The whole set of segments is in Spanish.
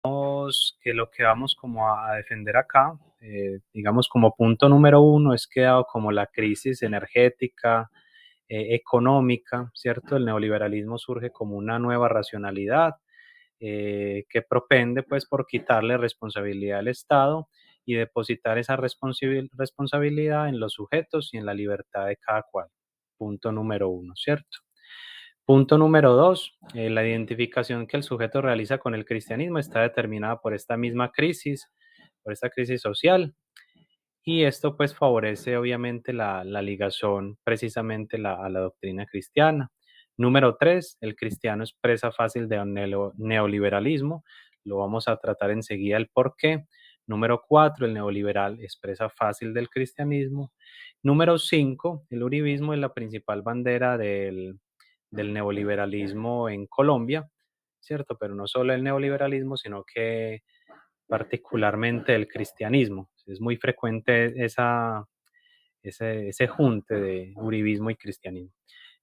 Que lo que vamos como a defender acá, digamos como punto número uno, es que dado como la crisis energética, económica, ¿cierto? El neoliberalismo surge como una nueva racionalidad que propende pues por quitarle responsabilidad al Estado y depositar esa responsabilidad en los sujetos y en la libertad de cada cual. Punto número uno, ¿cierto? Punto número dos, la identificación que el sujeto realiza con el cristianismo está determinada por esta misma crisis, por esta crisis social, y esto pues favorece obviamente la ligazón precisamente a la doctrina cristiana. Número tres, el cristiano es presa fácil de un neoliberalismo, lo vamos a tratar enseguida el por qué. Número cuatro, el neoliberal es presa fácil del cristianismo. Número cinco, el uribismo es la principal bandera del neoliberalismo en Colombia, ¿cierto? Pero no solo el neoliberalismo, sino que particularmente el cristianismo. Es muy frecuente ese junte de uribismo y cristianismo.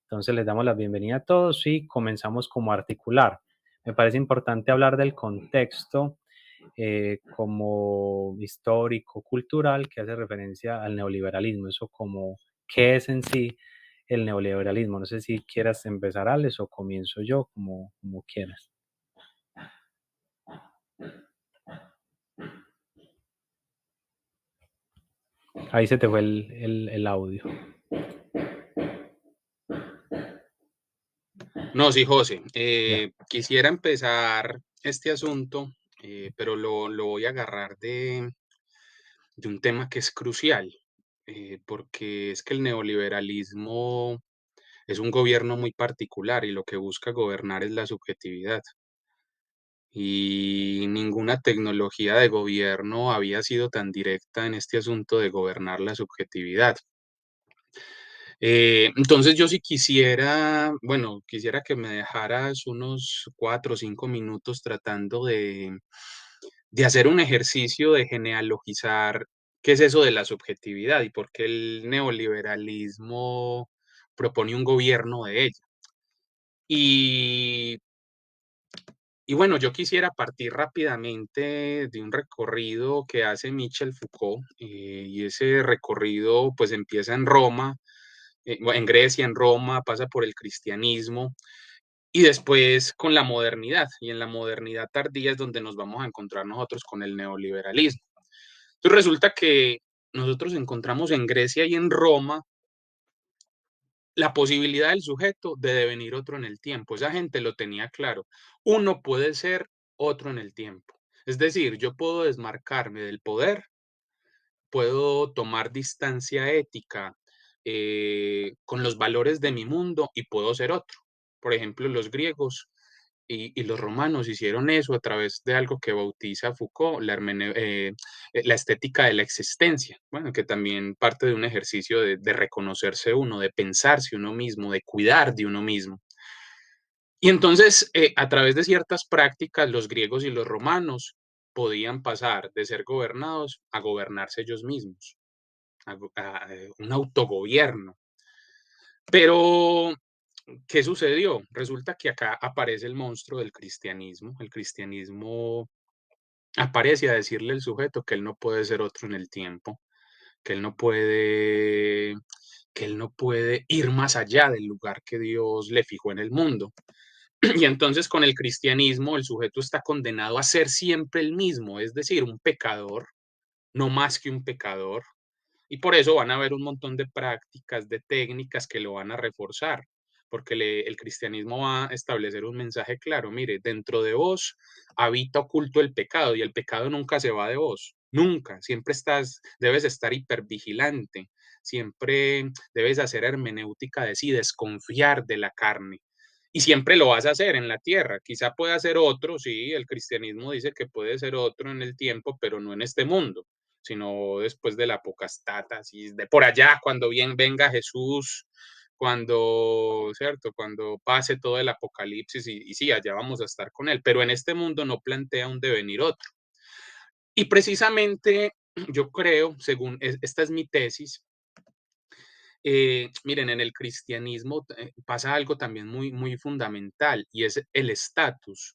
Entonces les damos la bienvenida a todos y comenzamos como a articular. Me parece importante hablar del contexto como histórico, cultural, que hace referencia al neoliberalismo. Eso como, ¿qué es en sí el neoliberalismo? No sé si quieras empezar, Alex, o comienzo yo, como quieras. Ahí se te fue el audio. No, sí, José. Ya. Quisiera empezar este asunto, pero lo voy a agarrar de un tema que es crucial, porque es que el neoliberalismo es un gobierno muy particular y lo que busca gobernar es la subjetividad. Y ninguna tecnología de gobierno había sido tan directa en este asunto de gobernar la subjetividad. Entonces yo sí quisiera, bueno, quisiera que me dejaras unos 4 o 5 minutos tratando de hacer un ejercicio de genealogizar qué es eso de la subjetividad y por qué el neoliberalismo propone un gobierno de ella. Y, y bueno, yo quisiera partir rápidamente de un recorrido que hace Michel Foucault, y ese recorrido pues empieza en Roma, en Grecia, en Roma, pasa por el cristianismo y después con la modernidad. Y en la modernidad tardía es donde nos vamos a encontrar nosotros con el neoliberalismo. Entonces resulta que nosotros encontramos en Grecia y en Roma la posibilidad del sujeto de devenir otro en el tiempo. Esa gente lo tenía claro. Uno puede ser otro en el tiempo. Es decir, yo puedo desmarcarme del poder, puedo tomar distancia ética con los valores de mi mundo y puedo ser otro. Por ejemplo, los griegos y los romanos hicieron eso a través de algo que bautiza Foucault, la estética de la existencia, bueno, que también parte de un ejercicio de reconocerse uno, de pensarse uno mismo, de cuidar de uno mismo. Y entonces, a través de ciertas prácticas, los griegos y los romanos podían pasar de ser gobernados a gobernarse ellos mismos, un autogobierno. Pero, ¿qué sucedió? Resulta que acá aparece el monstruo del cristianismo. El cristianismo aparece a decirle al sujeto que él no puede ser otro en el tiempo, que él no puede, que él no puede ir más allá del lugar que Dios le fijó en el mundo. Y entonces con el cristianismo el sujeto está condenado a ser siempre el mismo, es decir, un pecador, no más que un pecador. Y por eso van a haber un montón de prácticas, de técnicas que lo van a reforzar, porque el cristianismo va a establecer un mensaje claro. Mire, dentro de vos habita oculto el pecado y el pecado nunca se va de vos, nunca. Siempre debes estar hipervigilante, siempre debes hacer hermenéutica de sí, desconfiar de la carne. Y siempre lo vas a hacer en la tierra. Quizá pueda ser otro, sí, el cristianismo dice que puede ser otro en el tiempo, pero no en este mundo, sino después de la apocastata, así de por allá, cuando bien venga Jesús, cuando, ¿cierto? Cuando pase todo el apocalipsis y sí, allá vamos a estar con él, pero en este mundo no plantea un devenir otro. Y precisamente yo creo, según esta es mi tesis, miren, en el cristianismo pasa algo también muy, muy fundamental y es el estatus.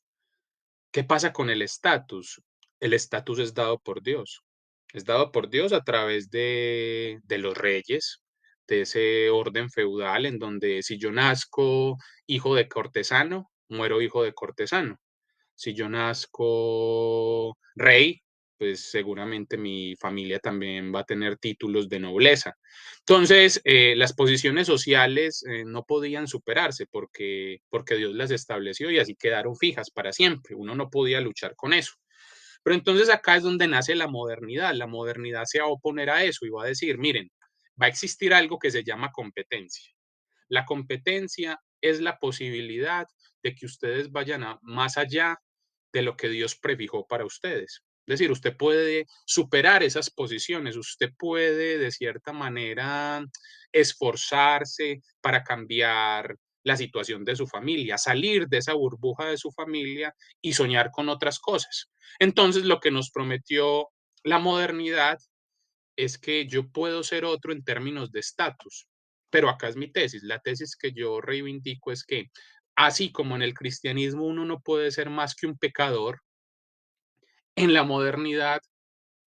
¿Qué pasa con el estatus? El estatus es dado por Dios. Es dado por Dios a través de los reyes, de ese orden feudal en donde si yo nazco hijo de cortesano, muero hijo de cortesano. Si yo nazco rey, pues seguramente mi familia también va a tener títulos de nobleza. Entonces, las posiciones sociales no podían superarse porque Dios las estableció y así quedaron fijas para siempre. Uno no podía luchar con eso. Pero entonces acá es donde nace la modernidad. La modernidad se va a oponer a eso y va a decir, miren, va a existir algo que se llama competencia. La competencia es la posibilidad de que ustedes vayan más allá de lo que Dios prefijó para ustedes. Es decir, usted puede superar esas posiciones, usted puede de cierta manera esforzarse para cambiar la situación de su familia, salir de esa burbuja de su familia y soñar con otras cosas. Entonces, lo que nos prometió la modernidad es que yo puedo ser otro en términos de estatus. Pero acá es mi tesis. La tesis que yo reivindico es que, así como en el cristianismo uno no puede ser más que un pecador, en la modernidad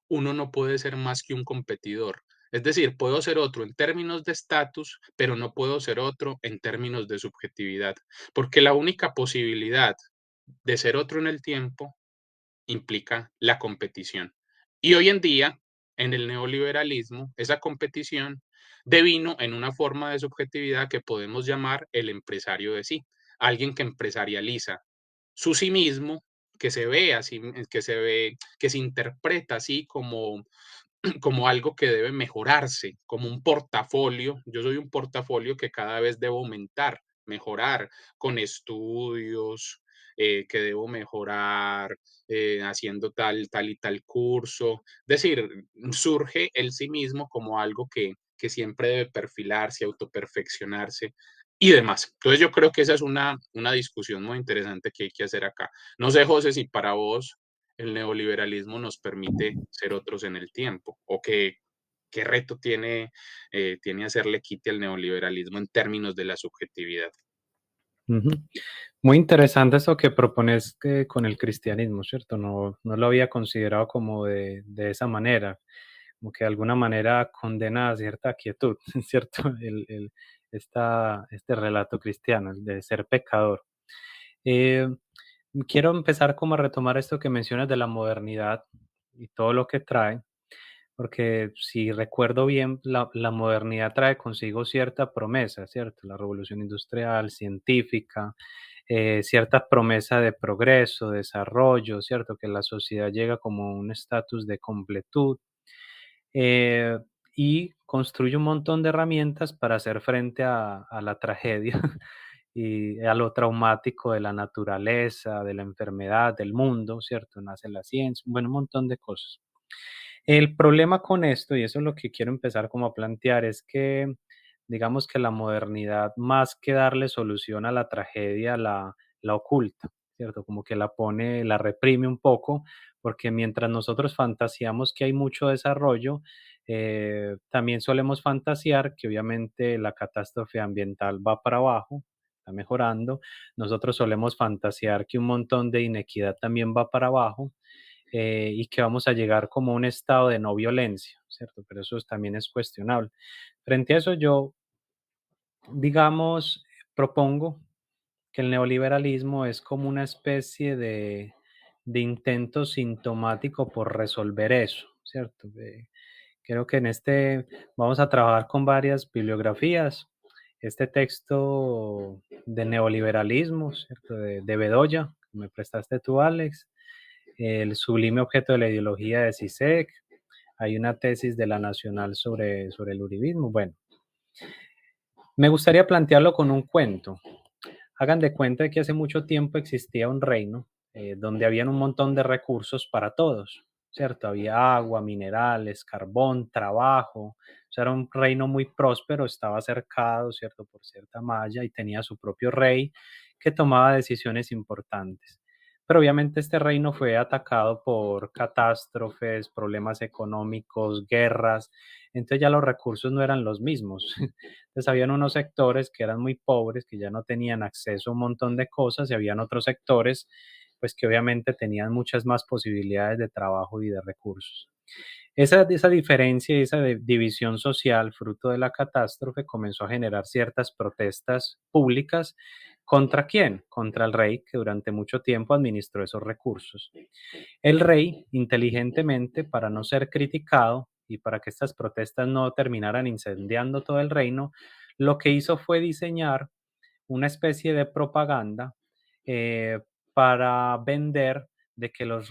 uno no puede ser más que un competidor. Es decir, puedo ser otro en términos de estatus, pero no puedo ser otro en términos de subjetividad, porque la única posibilidad de ser otro en el tiempo implica la competición. Y hoy en día, en el neoliberalismo, esa competición devino en una forma de subjetividad que podemos llamar el empresario de sí, alguien que empresarializa su sí mismo, que se ve así, que se interpreta así como algo que debe mejorarse, como un portafolio. Yo soy un portafolio que cada vez debo aumentar, mejorar con estudios, que debo mejorar haciendo tal y tal curso. Es decir, surge el sí mismo como algo que siempre debe perfilarse, autoperfeccionarse y demás. Entonces yo creo que esa es una discusión muy interesante que hay que hacer acá. No sé, José, si para vos el neoliberalismo nos permite ser otros en el tiempo o qué reto tiene hacerle quite al neoliberalismo en términos de la subjetividad. Ujú. Muy interesante eso que propones que con el cristianismo, ¿cierto? No, no lo había considerado como de esa manera, como que de alguna manera condena a cierta quietud, ¿cierto? Este relato cristiano, el de ser pecador. Eh, Quiero empezar como a retomar esto que mencionas de la modernidad y todo lo que trae, porque si recuerdo bien, la modernidad trae consigo cierta promesa, ¿cierto? La revolución industrial, científica, cierta promesa de progreso, desarrollo, ¿cierto? Que la sociedad llega como a un estatus de completud, eh, y construye un montón de herramientas para hacer frente a la tragedia y a lo traumático de la naturaleza, de la enfermedad, del mundo, ¿cierto? Nace la ciencia, bueno, un montón de cosas. El problema con esto, y eso es lo que quiero empezar como a plantear, es que digamos que la modernidad, más que darle solución a la tragedia, la oculta, ¿cierto? Como que la pone, la reprime un poco, porque mientras nosotros fantaseamos que hay mucho desarrollo, también solemos fantasear que obviamente la catástrofe ambiental va para abajo, está mejorando. Nosotros solemos fantasear que un montón de inequidad también va para abajo, y que vamos a llegar como a un estado de no violencia, ¿cierto? Pero eso también es cuestionable. Frente a eso, yo, digamos, propongo que el neoliberalismo es como una especie de intento sintomático por resolver eso, ¿cierto? Creo que en este vamos a trabajar con varias bibliografías. Este texto de neoliberalismo, ¿cierto? De Bedoya, que me prestaste tú, Alex, el sublime objeto de la ideología de CISEC, hay una tesis de la Nacional sobre el uribismo. Bueno, me gustaría plantearlo con un cuento. Hagan de cuenta que hace mucho tiempo existía un reino donde habían un montón de recursos para todos, ¿cierto? Había agua, minerales, carbón, trabajo. O sea, era un reino muy próspero, estaba cercado, ¿cierto? Por cierta malla y tenía su propio rey que tomaba decisiones importantes. Pero obviamente este reino fue atacado por catástrofes, problemas económicos, guerras. Entonces ya los recursos no eran los mismos. Entonces habían unos sectores que eran muy pobres, que ya no tenían acceso a un montón de cosas, y habían otros sectores pues que obviamente tenían muchas más posibilidades de trabajo y de recursos. Esa diferencia y esa división social, fruto de la catástrofe, comenzó a generar ciertas protestas públicas. ¿Contra quién? Contra el rey, que durante mucho tiempo administró esos recursos. El rey, inteligentemente, para no ser criticado y para que estas protestas no terminaran incendiando todo el reino, lo que hizo fue diseñar una especie de propaganda eh, para vender de que los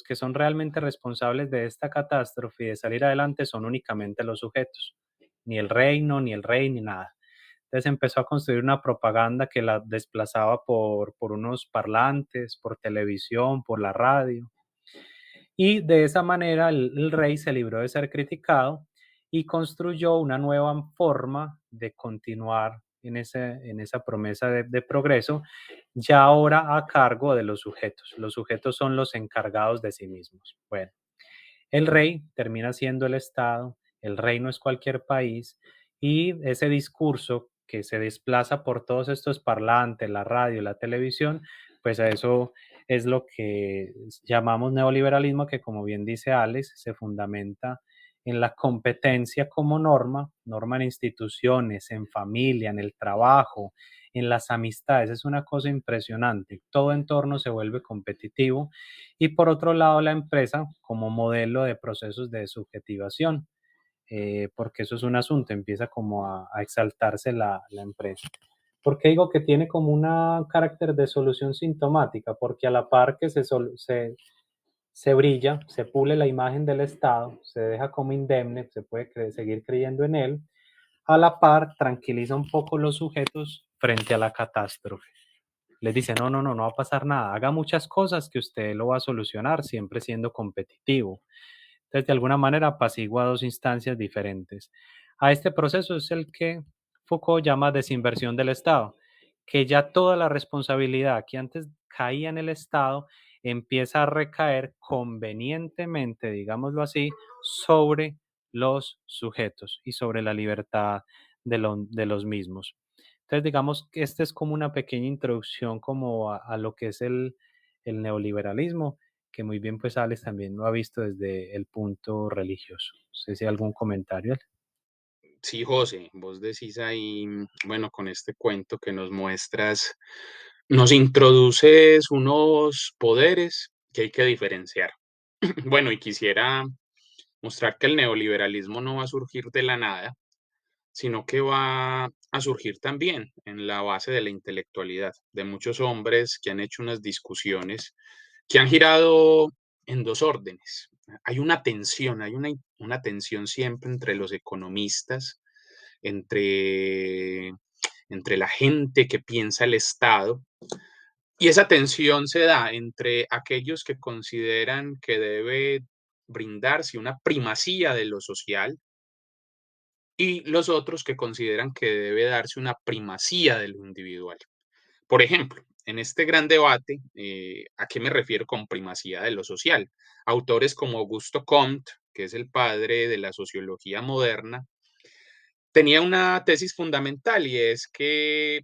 que son realmente responsables de esta catástrofe y de salir adelante son únicamente los sujetos, ni el reino, ni el rey, ni nada. Entonces empezó a construir una propaganda que la desplazaba por unos parlantes, por televisión, por la radio, y de esa manera el rey se libró de ser criticado y construyó una nueva forma de continuar en esa promesa de progreso, ya ahora a cargo de los sujetos. Los sujetos son los encargados de sí mismos. Bueno, el rey termina siendo el Estado, el reino es cualquier país, y ese discurso que se desplaza por todos estos parlantes, la radio, la televisión, pues a eso es lo que llamamos neoliberalismo, que como bien dice Alex, se fundamenta en la competencia como norma, norma en instituciones, en familia, en el trabajo, en las amistades. Es una cosa impresionante. Todo entorno se vuelve competitivo y por otro lado, la empresa como modelo de procesos de subjetivación, porque eso es un asunto, empieza como a exaltarse la empresa. ¿Por qué digo que tiene como un carácter de solución sintomática? Porque a la par que se brilla, se pule la imagen del Estado, se deja como indemne, se puede seguir creyendo en él, a la par tranquiliza un poco los sujetos frente a la catástrofe. Les dice, no, no, no, no va a pasar nada. Haga muchas cosas que usted lo va a solucionar, siempre siendo competitivo. Entonces, de alguna manera, apacigua dos instancias diferentes. A este proceso es el que Foucault llama desinversión del Estado, que ya toda la responsabilidad que antes caía en el Estado empieza a recaer convenientemente, digámoslo así, sobre los sujetos y sobre la libertad de los mismos. Entonces, digamos que esta es como una pequeña introducción como a lo que es el neoliberalismo, que muy bien pues Alex también lo ha visto desde el punto religioso. No sé si hay algún comentario. Sí, José, vos decís ahí, bueno, con este cuento que nos muestras, nos introduces unos poderes que hay que diferenciar. Bueno, y quisiera mostrar que el neoliberalismo no va a surgir de la nada, sino que va a surgir también en la base de la intelectualidad, de muchos hombres que han hecho unas discusiones que han girado en dos órdenes. Hay una tensión, una tensión siempre entre los economistas, entre, entre la gente que piensa el Estado, y esa tensión se da entre aquellos que consideran que debe brindarse una primacía de lo social y los otros que consideran que debe darse una primacía de lo individual. Por ejemplo, en este gran debate, ¿a qué me refiero con primacía de lo social? Autores como Augusto Comte, que es el padre de la sociología moderna, tenía una tesis fundamental y es que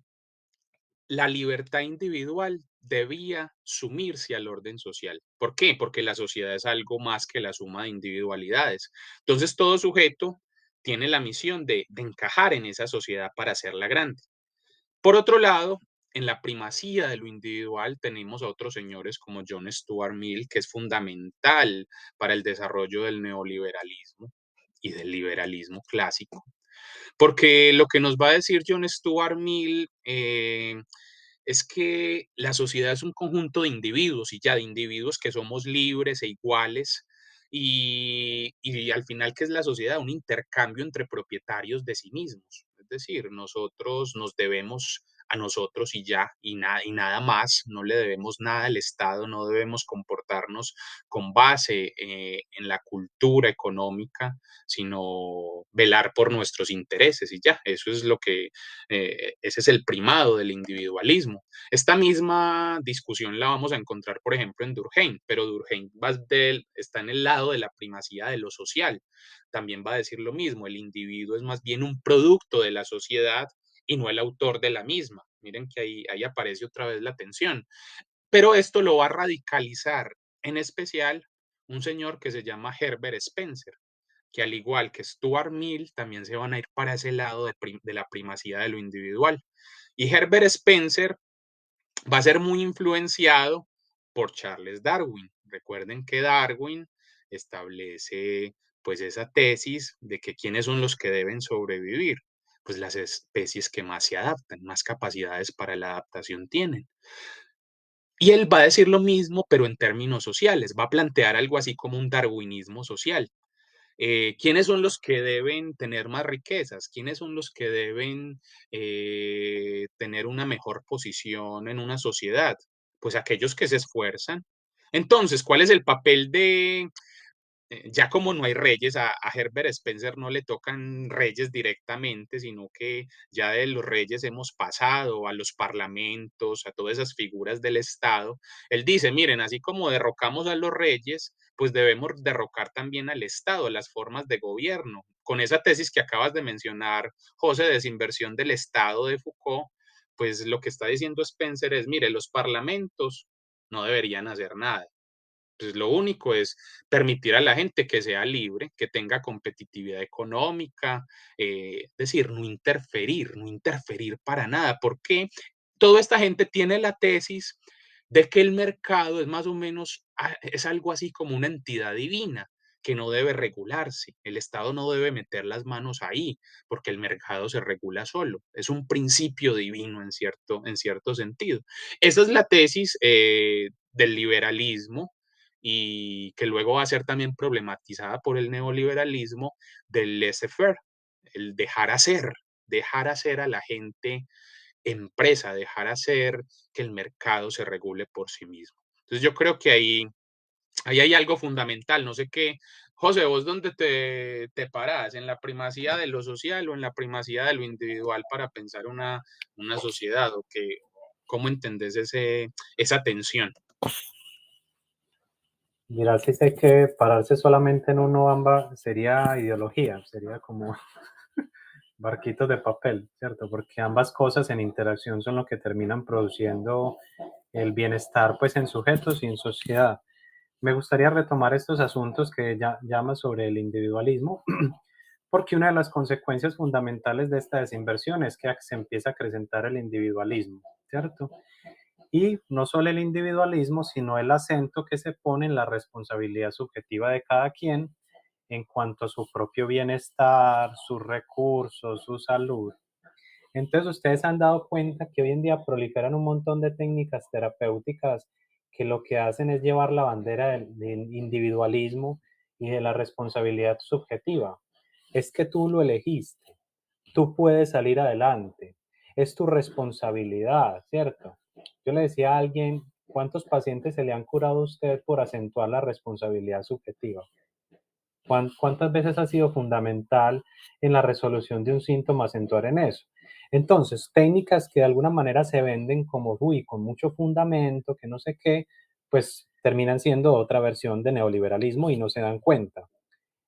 la libertad individual debía sumirse al orden social. ¿Por qué? Porque la sociedad es algo más que la suma de individualidades. Entonces, todo sujeto tiene la misión de encajar en esa sociedad para hacerla grande. Por otro lado, en la primacía de lo individual tenemos a otros señores como John Stuart Mill, que es fundamental para el desarrollo del neoliberalismo y del liberalismo clásico. Porque lo que nos va a decir John Stuart Mill es que la sociedad es un conjunto de individuos y ya de individuos que somos libres e iguales y al final, ¿qué es la sociedad? Un intercambio entre propietarios de sí mismos. Es decir, nosotros nos debemos a nosotros y ya, y nada más, no le debemos nada al Estado, no debemos comportarnos con base en la cultura económica, sino velar por nuestros intereses y ya, eso es lo que, ese es el primado del individualismo. Esta misma discusión la vamos a encontrar, por ejemplo, en Durkheim, pero Durkheim está en el lado de la primacía de lo social. También va a decir lo mismo, el individuo es más bien un producto de la sociedad y no el autor de la misma. Miren que ahí aparece otra vez la tensión. Pero esto lo va a radicalizar, en especial un señor que se llama Herbert Spencer, que al igual que Stuart Mill, también se van a ir para ese lado de la primacía de lo individual. Y Herbert Spencer va a ser muy influenciado por Charles Darwin. Recuerden que Darwin establece pues esa tesis de que quiénes son los que deben sobrevivir, pues las especies que más se adaptan, más capacidades para la adaptación tienen. Y él va a decir lo mismo, pero en términos sociales, va a plantear algo así como un darwinismo social. ¿Quiénes son los que deben tener más riquezas? ¿Quiénes son los que deben tener una mejor posición en una sociedad? Pues aquellos que se esfuerzan. Entonces, ¿cuál es el papel de, ya como no hay reyes, a Herbert Spencer no le tocan reyes directamente, sino que ya de los reyes hemos pasado a los parlamentos, a todas esas figuras del Estado? Él dice, miren, así como derrocamos a los reyes, pues debemos derrocar también al Estado, a las formas de gobierno. Con esa tesis que acabas de mencionar, José, desinversión del Estado de Foucault, pues lo que está diciendo Spencer es, mire, los parlamentos no deberían hacer nada. Pues lo único es permitir a la gente que sea libre, que tenga competitividad económica, es decir, no interferir para nada, porque toda esta gente tiene la tesis de que el mercado es más o menos, es algo así como una entidad divina que no debe regularse. El Estado no debe meter las manos ahí, porque el mercado se regula solo. Es un principio divino en cierto sentido. Esa es la tesis del liberalismo y que luego va a ser también problematizada por el neoliberalismo del laissez-faire, el dejar hacer a la gente empresa, dejar hacer que el mercado se regule por sí mismo. Entonces yo creo que ahí hay algo fundamental, no sé qué. José, ¿vos dónde te parás? ¿En la primacía de lo social o en la primacía de lo individual para pensar una sociedad? ¿O qué, cómo entendés esa tensión? Mira, sí sé que pararse solamente en uno ambas sería ideología, sería como barquitos de papel, ¿cierto? Porque ambas cosas en interacción son lo que terminan produciendo el bienestar pues en sujetos y en sociedad. Me gustaría retomar estos asuntos que ya llama sobre el individualismo, porque una de las consecuencias fundamentales de esta desinversión es que se empieza a acrecentar el individualismo, ¿cierto? Y no solo el individualismo, sino el acento que se pone en la responsabilidad subjetiva de cada quien en cuanto a su propio bienestar, sus recursos, su salud. Entonces, ustedes han dado cuenta que hoy en día proliferan un montón de técnicas terapéuticas que lo que hacen es llevar la bandera del individualismo y de la responsabilidad subjetiva. Es que tú lo elegiste, tú puedes salir adelante, es tu responsabilidad, ¿cierto? Yo le decía a alguien, ¿cuántos pacientes se le han curado a usted por acentuar la responsabilidad subjetiva? ¿Cuántas veces ha sido fundamental en la resolución de un síntoma acentuar en eso? Entonces, técnicas que de alguna manera se venden como, uy, con mucho fundamento, que no sé qué, pues terminan siendo otra versión de neoliberalismo y no se dan cuenta.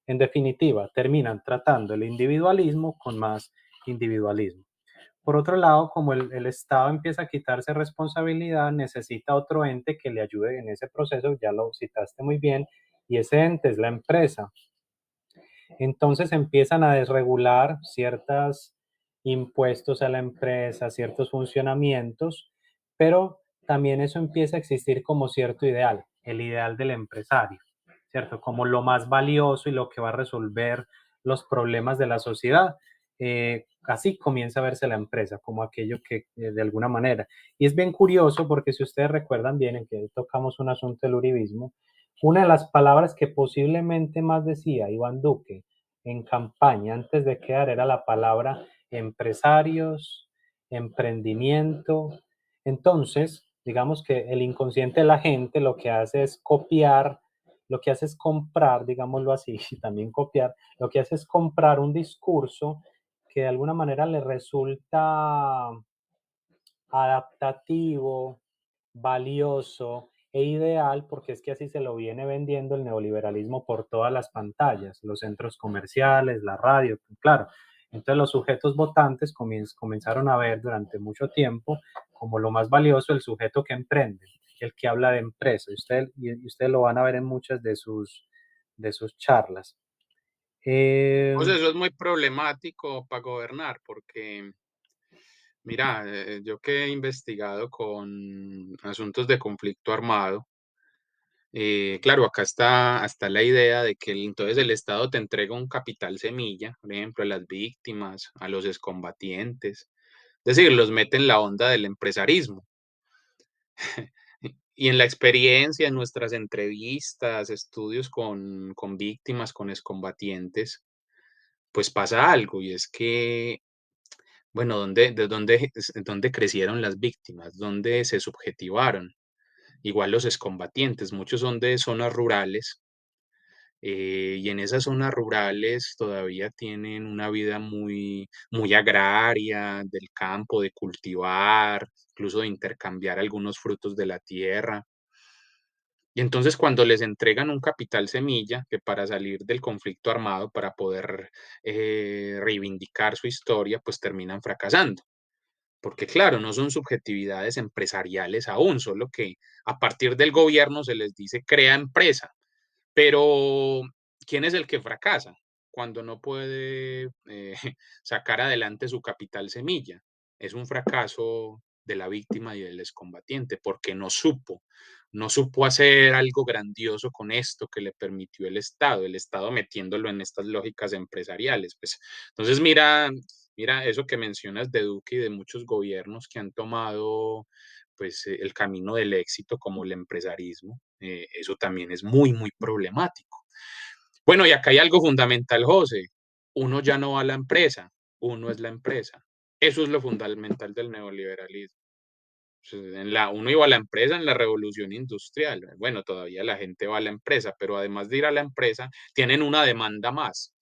En definitiva, terminan tratando el individualismo con más individualismo. Por otro lado, como el Estado empieza a quitarse responsabilidad, necesita otro ente que le ayude en ese proceso, ya lo citaste muy bien, y ese ente es la empresa. Entonces empiezan a desregular ciertos impuestos a la empresa, ciertos funcionamientos, pero también eso empieza a existir como cierto ideal, el ideal del empresario, ¿cierto? Como lo más valioso y lo que va a resolver los problemas de la sociedad. Así comienza a verse la empresa, como aquello que de alguna manera. Y es bien curioso porque si ustedes recuerdan bien, en que tocamos un asunto del uribismo, una de las palabras que posiblemente más decía Iván Duque en campaña antes de quedar era la palabra empresarios, emprendimiento. Entonces, digamos que el inconsciente de la gente lo que hace es copiar, lo que hace es comprar, digámoslo así, y también copiar, lo que hace es comprar un discurso que de alguna manera le resulta adaptativo, valioso e ideal, porque es que así se lo viene vendiendo el neoliberalismo por todas las pantallas, los centros comerciales, la radio, claro. Entonces los sujetos votantes comenzaron a ver durante mucho tiempo como lo más valioso el sujeto que emprende. el que habla de empresa, y ustedes lo van a ver en muchas de sus charlas. O Eh, sea, eso es muy problemático para gobernar, porque mira, yo que he investigado con asuntos de conflicto armado, claro, acá está la idea de que entonces el Estado te entrega un capital semilla, por ejemplo, a las víctimas, a los excombatientes, es decir, los mete en la onda del empresarismo. Y en la experiencia, en nuestras entrevistas, estudios con víctimas, con excombatientes, pues pasa algo, y es que, bueno, ¿dónde crecieron las víctimas? ¿Dónde se subjetivaron? Igual los excombatientes, muchos son de zonas rurales, y en esas zonas rurales todavía tienen una vida muy, muy agraria, del campo, de cultivar, incluso de intercambiar algunos frutos de la tierra. Y entonces cuando les entregan un capital semilla, que para salir del conflicto armado, para poder reivindicar su historia, pues terminan fracasando. Porque claro, no son subjetividades empresariales aún, solo que a partir del gobierno se les dice crea empresa. Pero, ¿quién es el que fracasa cuando no puede sacar adelante su capital semilla? Es un fracaso de la víctima y del excombatiente, porque no supo hacer algo grandioso con esto que le permitió el Estado metiéndolo en estas lógicas empresariales. Pues, entonces, mira eso que mencionas de Duque y de muchos gobiernos que han tomado pues el camino del éxito como el empresarismo, eso también es muy, muy problemático. Bueno, y acá hay algo fundamental, José. Uno ya no va a la empresa, uno es la empresa. Eso es lo fundamental del neoliberalismo. Uno iba a la empresa en la revolución industrial. Bueno, todavía la gente va a la empresa, pero además de ir a la empresa, tienen una demanda más.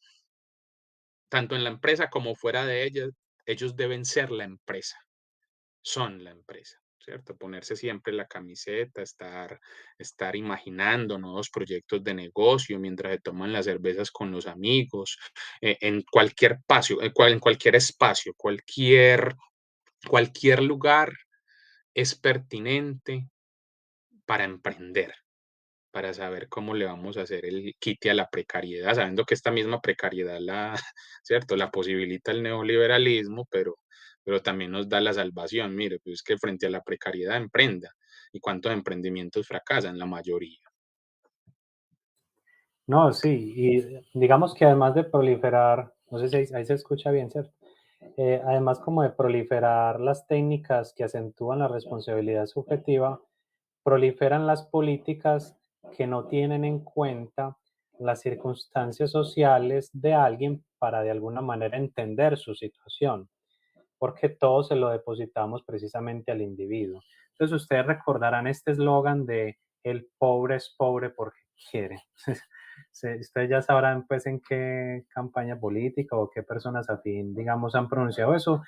Tanto en la empresa como fuera de ella, ellos deben ser la empresa. Son la empresa, ¿cierto? Ponerse siempre la camiseta, estar imaginando nuevos proyectos de negocio mientras se toman las cervezas con los amigos, en cualquier espacio, en cualquier espacio, cualquier lugar es pertinente para emprender, para saber cómo le vamos a hacer el quite a la precariedad, sabiendo que esta misma precariedad ¿cierto? La posibilita el neoliberalismo, pero también nos da la salvación. Mire, pues es que frente a la precariedad emprenda. ¿Y cuántos emprendimientos fracasan? La mayoría. no, sí, y digamos que además de proliferar, no sé si ahí se escucha bien, ¿cierto? Además como de proliferar las técnicas que acentúan la responsabilidad subjetiva, proliferan las políticas que no tienen en cuenta las circunstancias sociales de alguien para de alguna manera entender su situación, porque todo se lo depositamos precisamente al individuo. Entonces ustedes recordarán este eslogan de el pobre es pobre porque quiere. Ustedes ya sabrán pues en qué campaña política o qué personas afín, digamos, han pronunciado eso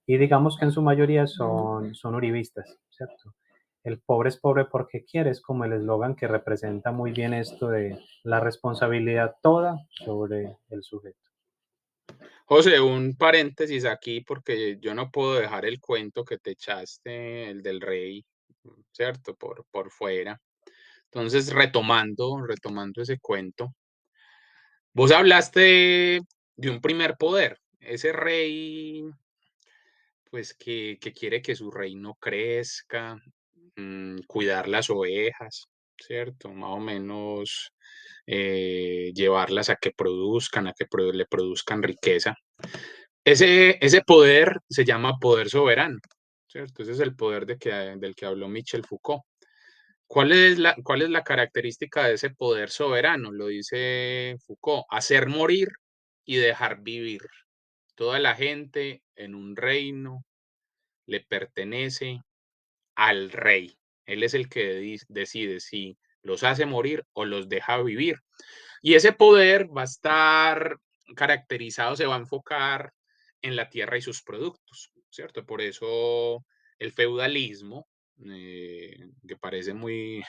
y digamos que en su mayoría son uribistas, ¿cierto? El pobre es pobre porque quiere es como el eslogan que representa muy bien esto de la responsabilidad toda sobre el sujeto. José, un paréntesis aquí porque yo no puedo dejar el cuento que te echaste, el del rey, ¿cierto? Por fuera. Entonces, retomando ese cuento, vos hablaste de un primer poder, ese rey, pues que quiere que su reino crezca, cuidar las ovejas, ¿cierto? Más o menos llevarlas a que produzcan, le produzcan riqueza. Ese poder se llama poder soberano, ¿cierto? Ese es el poder del que habló Michel Foucault. ¿Cuál es la característica de ese poder soberano? Lo dice Foucault, hacer morir y dejar vivir. Toda la gente en un reino le pertenece al rey. Él es el que decide si los hace morir o los deja vivir. Y ese poder va a estar caracterizado, se va a enfocar en la tierra y sus productos, ¿cierto? Por eso el feudalismo. que parece muy,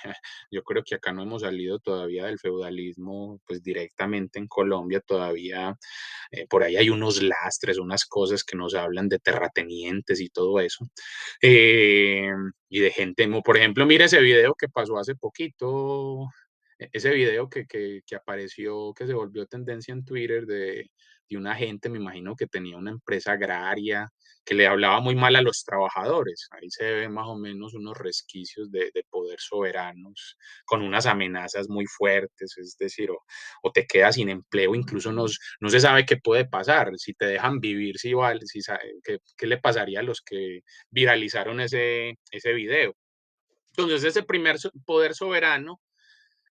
yo creo que acá no hemos salido todavía del feudalismo, pues directamente en Colombia todavía, por ahí hay unos lastres, unas cosas que nos hablan de terratenientes y todo eso. Eh, y de gente, por ejemplo, mira ese video que pasó hace poquito, ese video que apareció, que se volvió tendencia en Twitter de una gente, me imagino que tenía una empresa agraria, que le hablaba muy mal a los trabajadores. Ahí se ve más o menos unos resquicios de poder soberanos, con unas amenazas muy fuertes, es decir, o te quedas sin empleo, incluso no se sabe qué puede pasar, si te dejan vivir, si, si qué le pasaría a los que viralizaron ese video. Entonces, ese primer poder soberano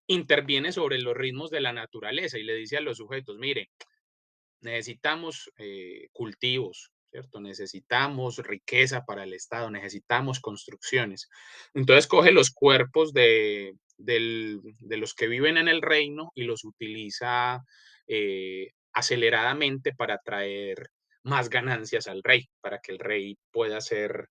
interviene sobre los ritmos de la naturaleza y le dice a los sujetos, mire, necesitamos cultivos, ¿cierto? Necesitamos riqueza para el Estado, necesitamos construcciones. Entonces coge los cuerpos de los que viven en el reino y los utiliza aceleradamente para traer más ganancias al rey, para que el rey pueda ser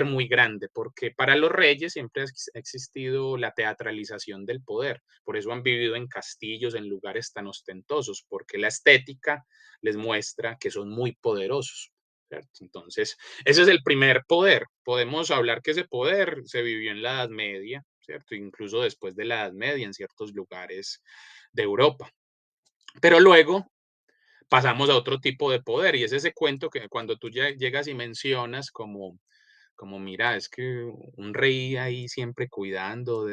muy grande, porque para los reyes siempre ha existido la teatralización del poder, por eso han vivido en castillos, en lugares tan ostentosos, porque la estética les muestra que son muy poderosos. ¿Cierto? Entonces, ese es el primer poder. Podemos hablar que ese poder se vivió en la Edad Media, ¿cierto? Incluso después de la Edad Media en ciertos lugares de Europa. Pero luego pasamos a otro tipo de poder y es ese cuento que cuando tú llegas y mencionas como mira, es que un rey ahí siempre cuidando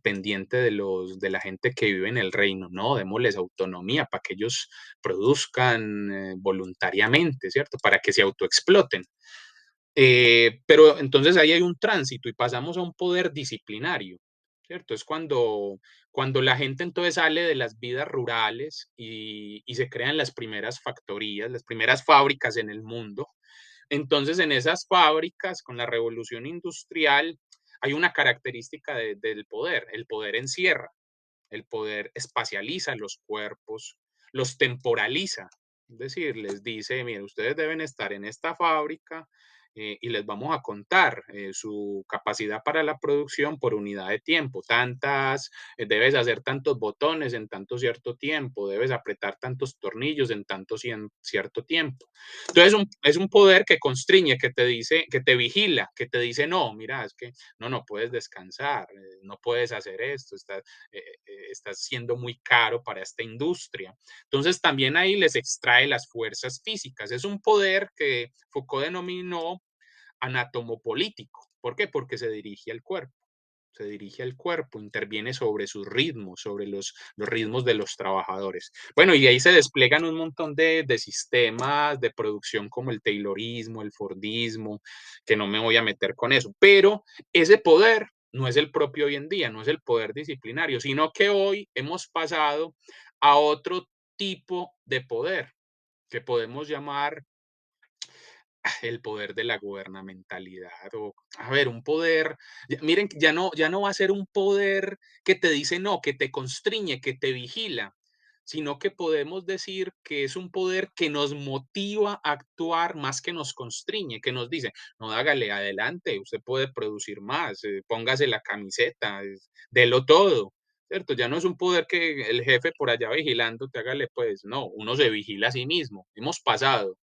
pendiente de la gente que vive en el reino, no, démosles autonomía para que ellos produzcan voluntariamente, ¿cierto? Para que se autoexploten. Pero entonces ahí hay un tránsito y pasamos a un poder disciplinario, ¿cierto? Es cuando la gente entonces sale de las vidas rurales y se crean las primeras factorías, las primeras fábricas en el mundo. Entonces, en esas fábricas, con la revolución industrial, hay una característica del poder. El poder encierra, el poder espacializa los cuerpos, los temporaliza. Es decir, les dice, mire, ustedes deben estar en esta fábrica y les vamos a contar su capacidad para la producción por unidad de tiempo. Debes hacer tantos botones en tanto cierto tiempo, debes apretar tantos tornillos en tanto cierto tiempo. Entonces es un poder que constriñe, que te dice, que te vigila, que te dice, no, mira, es que no puedes descansar, no puedes hacer esto, está siendo muy caro para esta industria. Entonces también ahí les extrae las fuerzas físicas. Es un poder que Foucault denominó anatomopolítico. ¿Por qué? Porque se dirige al cuerpo. Se dirige al cuerpo, interviene sobre sus ritmos, sobre los ritmos de los trabajadores. Bueno, y ahí se desplegan un montón de sistemas de producción como el Taylorismo, el Fordismo, que no me voy a meter con eso, pero ese poder no es el propio hoy en día, no es el poder disciplinario, sino que hoy hemos pasado a otro tipo de poder que podemos llamar el poder de la gubernamentalidad o, a ver, un poder, miren, ya no va a ser un poder que te dice no, que te constriñe, que te vigila, sino que podemos decir que es un poder que nos motiva a actuar más que nos constriñe, que nos dice, no, hágale adelante, usted puede producir más, póngase la camiseta, délo todo. ¿Cierto? Ya no es un poder que el jefe por allá vigilando te hágale, pues no, uno se vigila a sí mismo. Hemos pasado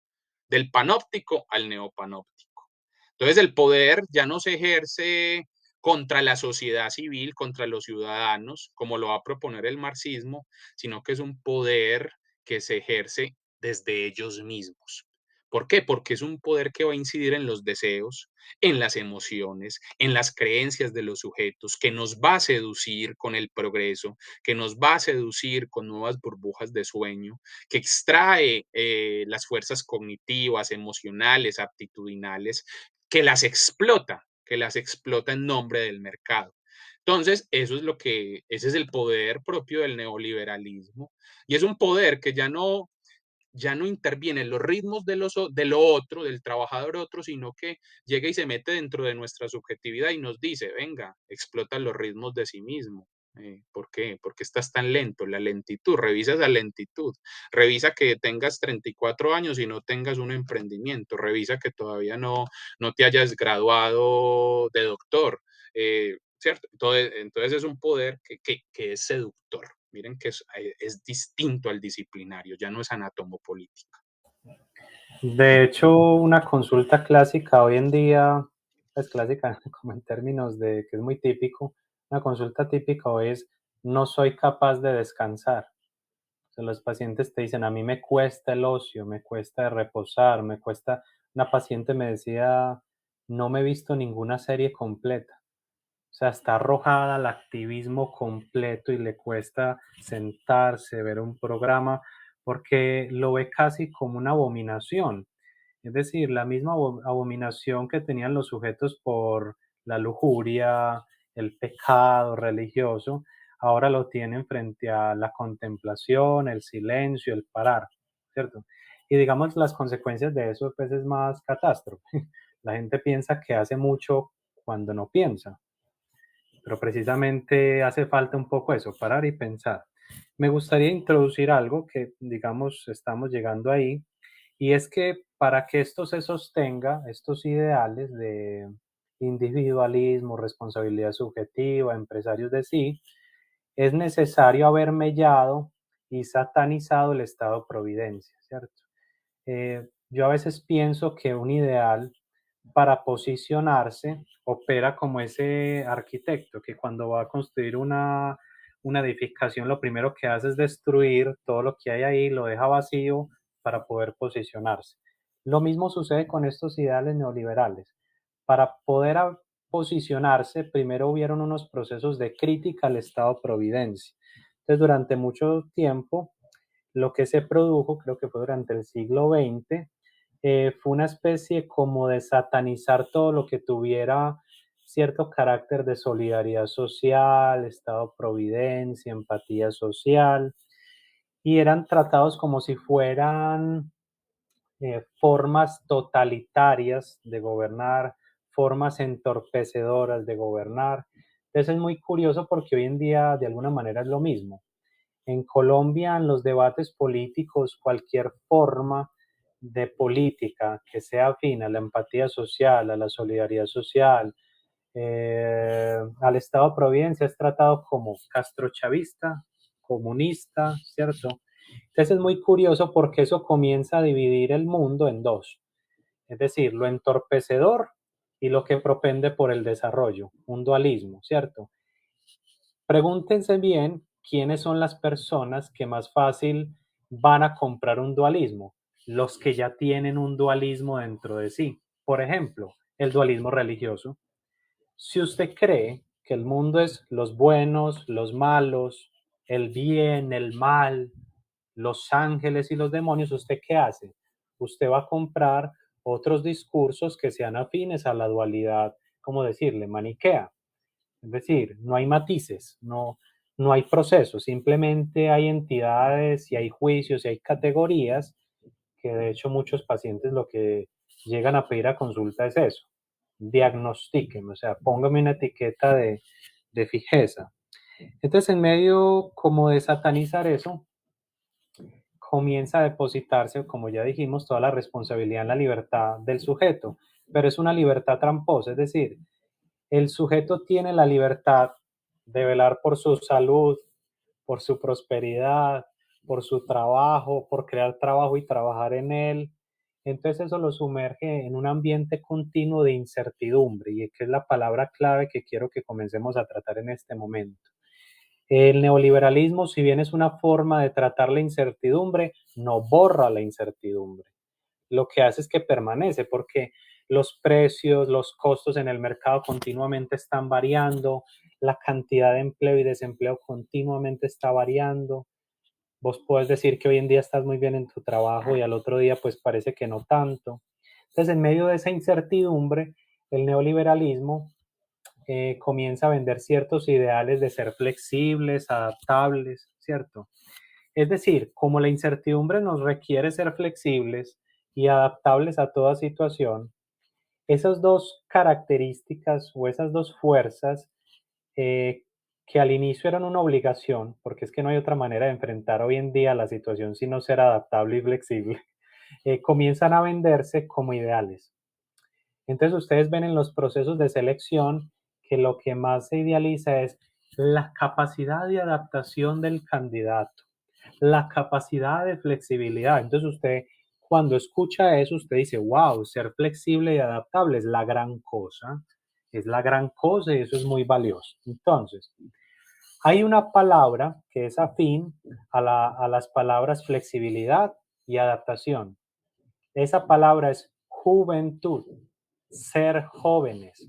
del panóptico al neopanóptico. Entonces el poder ya no se ejerce contra la sociedad civil, contra los ciudadanos, como lo va a proponer el marxismo, sino que es un poder que se ejerce desde ellos mismos. ¿Por qué? Porque es un poder que va a incidir en los deseos, en las emociones, en las creencias de los sujetos, que nos va a seducir con el progreso, que nos va a seducir con nuevas burbujas de sueño, que extrae las fuerzas cognitivas, emocionales, aptitudinales, que las explota en nombre del mercado. Entonces, ese es el poder propio del neoliberalismo y es un poder que ya no interviene en los ritmos de lo otro, del trabajador otro, sino que llega y se mete dentro de nuestra subjetividad y nos dice, venga, explota los ritmos de sí mismo, ¿Por qué? ¿Por qué estás tan lento? La lentitud, revisa esa lentitud. Revisa que tengas 34 años y no tengas un emprendimiento. Revisa que todavía no te hayas graduado de doctor, ¿cierto? Entonces es un poder que es seductor. Miren que es distinto al disciplinario, ya no es anatomopolítico. De hecho, una consulta clásica hoy en día, es clásica como en términos de que es muy típico, una consulta típica hoy es: "No soy capaz de descansar". O sea, los pacientes te dicen: "A mí me cuesta el ocio, me cuesta reposar, me cuesta". Una paciente me decía: "No me he visto ninguna serie completa". O sea, está arrojada al activismo completo y le cuesta sentarse, ver un programa, porque lo ve casi como una abominación. Es decir, la misma abominación que tenían los sujetos por la lujuria, el pecado religioso, ahora lo tienen frente a la contemplación, el silencio, el parar, ¿cierto? Y digamos, las consecuencias de eso, pues, es más catástrofe. La gente piensa que hace mucho cuando no piensa, pero precisamente hace falta un poco eso, parar y pensar. Me gustaría introducir algo que, digamos, estamos llegando ahí, y es que para que esto se sostenga, estos ideales de individualismo, responsabilidad subjetiva, empresarios de sí, es necesario haber mellado y satanizado el estado providencia, ¿cierto? Yo a veces pienso que un ideal para posicionarse opera como ese arquitecto que cuando va a construir una edificación lo primero que hace es destruir todo lo que hay ahí, lo deja vacío para poder posicionarse. Lo mismo sucede con estos ideales neoliberales. Para poder posicionarse, primero hubieron unos procesos de crítica al Estado Providencia. Entonces, durante mucho tiempo, lo que se produjo, creo que fue durante el siglo XX, fue una especie como de satanizar todo lo que tuviera cierto carácter de solidaridad social, Estado Providencia, empatía social, y eran tratados como si fueran formas totalitarias de gobernar, formas entorpecedoras de gobernar. Entonces es muy curioso porque hoy en día de alguna manera es lo mismo. En Colombia, en los debates políticos, cualquier forma de política que sea afín a la empatía social, a la solidaridad social, al Estado de Providencia es tratado como castrochavista, comunista, ¿cierto? Entonces es muy curioso porque eso comienza a dividir el mundo en dos, es decir, lo entorpecedor y lo que propende por el desarrollo, un dualismo, ¿cierto? Pregúntense bien quiénes son las personas que más fácil van a comprar un dualismo, los que ya tienen un dualismo dentro de sí. Por ejemplo, el dualismo religioso. Si usted cree que el mundo es los buenos, los malos, el bien, el mal, los ángeles y los demonios, ¿usted qué hace? Usted va a comprar otros discursos que sean afines a la dualidad, como decirle, maniquea. Es decir, no hay matices, no hay procesos, simplemente hay entidades y hay juicios y hay categorías que de hecho muchos pacientes lo que llegan a pedir a consulta es eso, diagnostíqueme, o sea, póngame una etiqueta de fijeza. Entonces, en medio como de satanizar eso, comienza a depositarse, como ya dijimos, toda la responsabilidad en la libertad del sujeto, pero es una libertad tramposa, es decir, el sujeto tiene la libertad de velar por su salud, por su prosperidad, por su trabajo, por crear trabajo y trabajar en él. Entonces eso lo sumerge en un ambiente continuo de incertidumbre y que es la palabra clave que quiero que comencemos a tratar en este momento. El neoliberalismo, si bien es una forma de tratar la incertidumbre, no borra la incertidumbre. Lo que hace es que permanece porque los precios, los costos en el mercado continuamente están variando, la cantidad de empleo y desempleo continuamente está variando. Vos puedes decir que hoy en día estás muy bien en tu trabajo y al otro día pues parece que no tanto. Entonces, en medio de esa incertidumbre, el neoliberalismo comienza a vender ciertos ideales de ser flexibles, adaptables, ¿cierto? Es decir, como la incertidumbre nos requiere ser flexibles y adaptables a toda situación, esas dos características o esas dos fuerzas que al inicio eran una obligación, porque es que no hay otra manera de enfrentar hoy en día la situación sino ser adaptable y flexible, comienzan a venderse como ideales. Entonces ustedes ven en los procesos de selección que lo que más se idealiza es la capacidad de adaptación del candidato, la capacidad de flexibilidad. Entonces usted cuando escucha eso, usted dice, wow, ser flexible y adaptable es la gran cosa y eso es muy valioso. Entonces, hay una palabra que es afín a las palabras flexibilidad y adaptación. Esa palabra es juventud, ser jóvenes.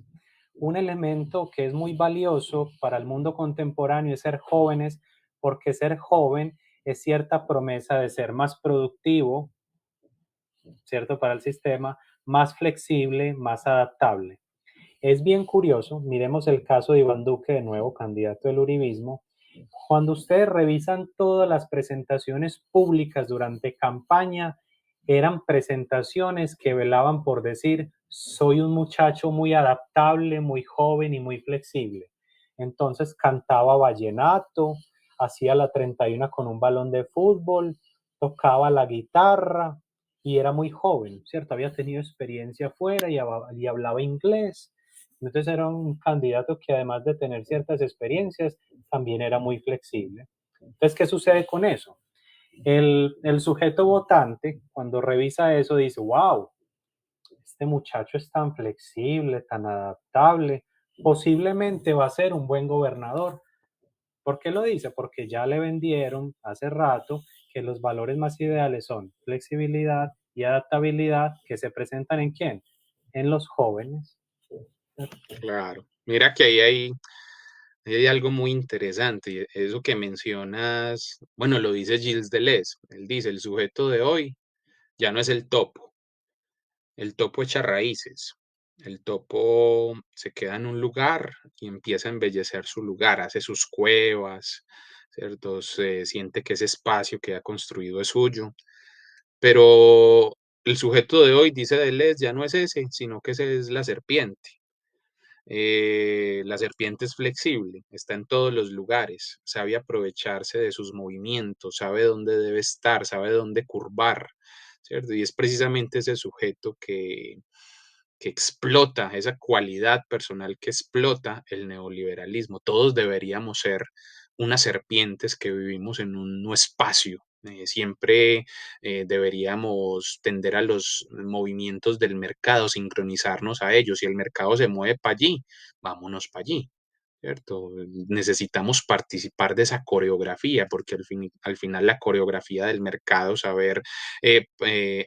Un elemento que es muy valioso para el mundo contemporáneo es ser jóvenes, porque ser joven es cierta promesa de ser más productivo, ¿cierto? Para el sistema, más flexible, más adaptable. Es bien curioso, miremos el caso de Iván Duque, de nuevo candidato del uribismo. Cuando ustedes revisan todas las presentaciones públicas durante campaña, eran presentaciones que velaban por decir, soy un muchacho muy adaptable, muy joven y muy flexible. Entonces cantaba vallenato, hacía la 31 con un balón de fútbol, tocaba la guitarra y era muy joven, ¿cierto? Había tenido experiencia afuera y hablaba inglés. Entonces era un candidato que además de tener ciertas experiencias, también era muy flexible. Entonces, ¿qué sucede con eso? El sujeto votante, cuando revisa eso, dice, wow, este muchacho es tan flexible, tan adaptable, posiblemente va a ser un buen gobernador. ¿Por qué lo dice? Porque ya le vendieron hace rato que los valores más ideales son flexibilidad y adaptabilidad que se presentan en quién? En los jóvenes. Claro. Mira que ahí hay algo muy interesante, y eso que mencionas, bueno, lo dice Gilles Deleuze. Él dice: "El sujeto de hoy ya no es el topo echa raíces, el topo se queda en un lugar y empieza a embellecer su lugar, hace sus cuevas, ¿cierto? Se siente que ese espacio que ha construido es suyo, pero el sujeto de hoy", dice Deleuze, "ya no es ese, sino que ese es la serpiente". La serpiente es flexible, está en todos los lugares, sabe aprovecharse de sus movimientos, sabe dónde debe estar, sabe dónde curvar, ¿cierto? Y es precisamente ese sujeto que explota, esa cualidad personal que explota el neoliberalismo. Todos deberíamos ser unas serpientes que vivimos en un no espacio. Siempre deberíamos tender a los movimientos del mercado, sincronizarnos a ellos. Si el mercado se mueve para allí, vámonos para allí. ¿Cierto? Necesitamos participar de esa coreografía, porque al final la coreografía del mercado, saber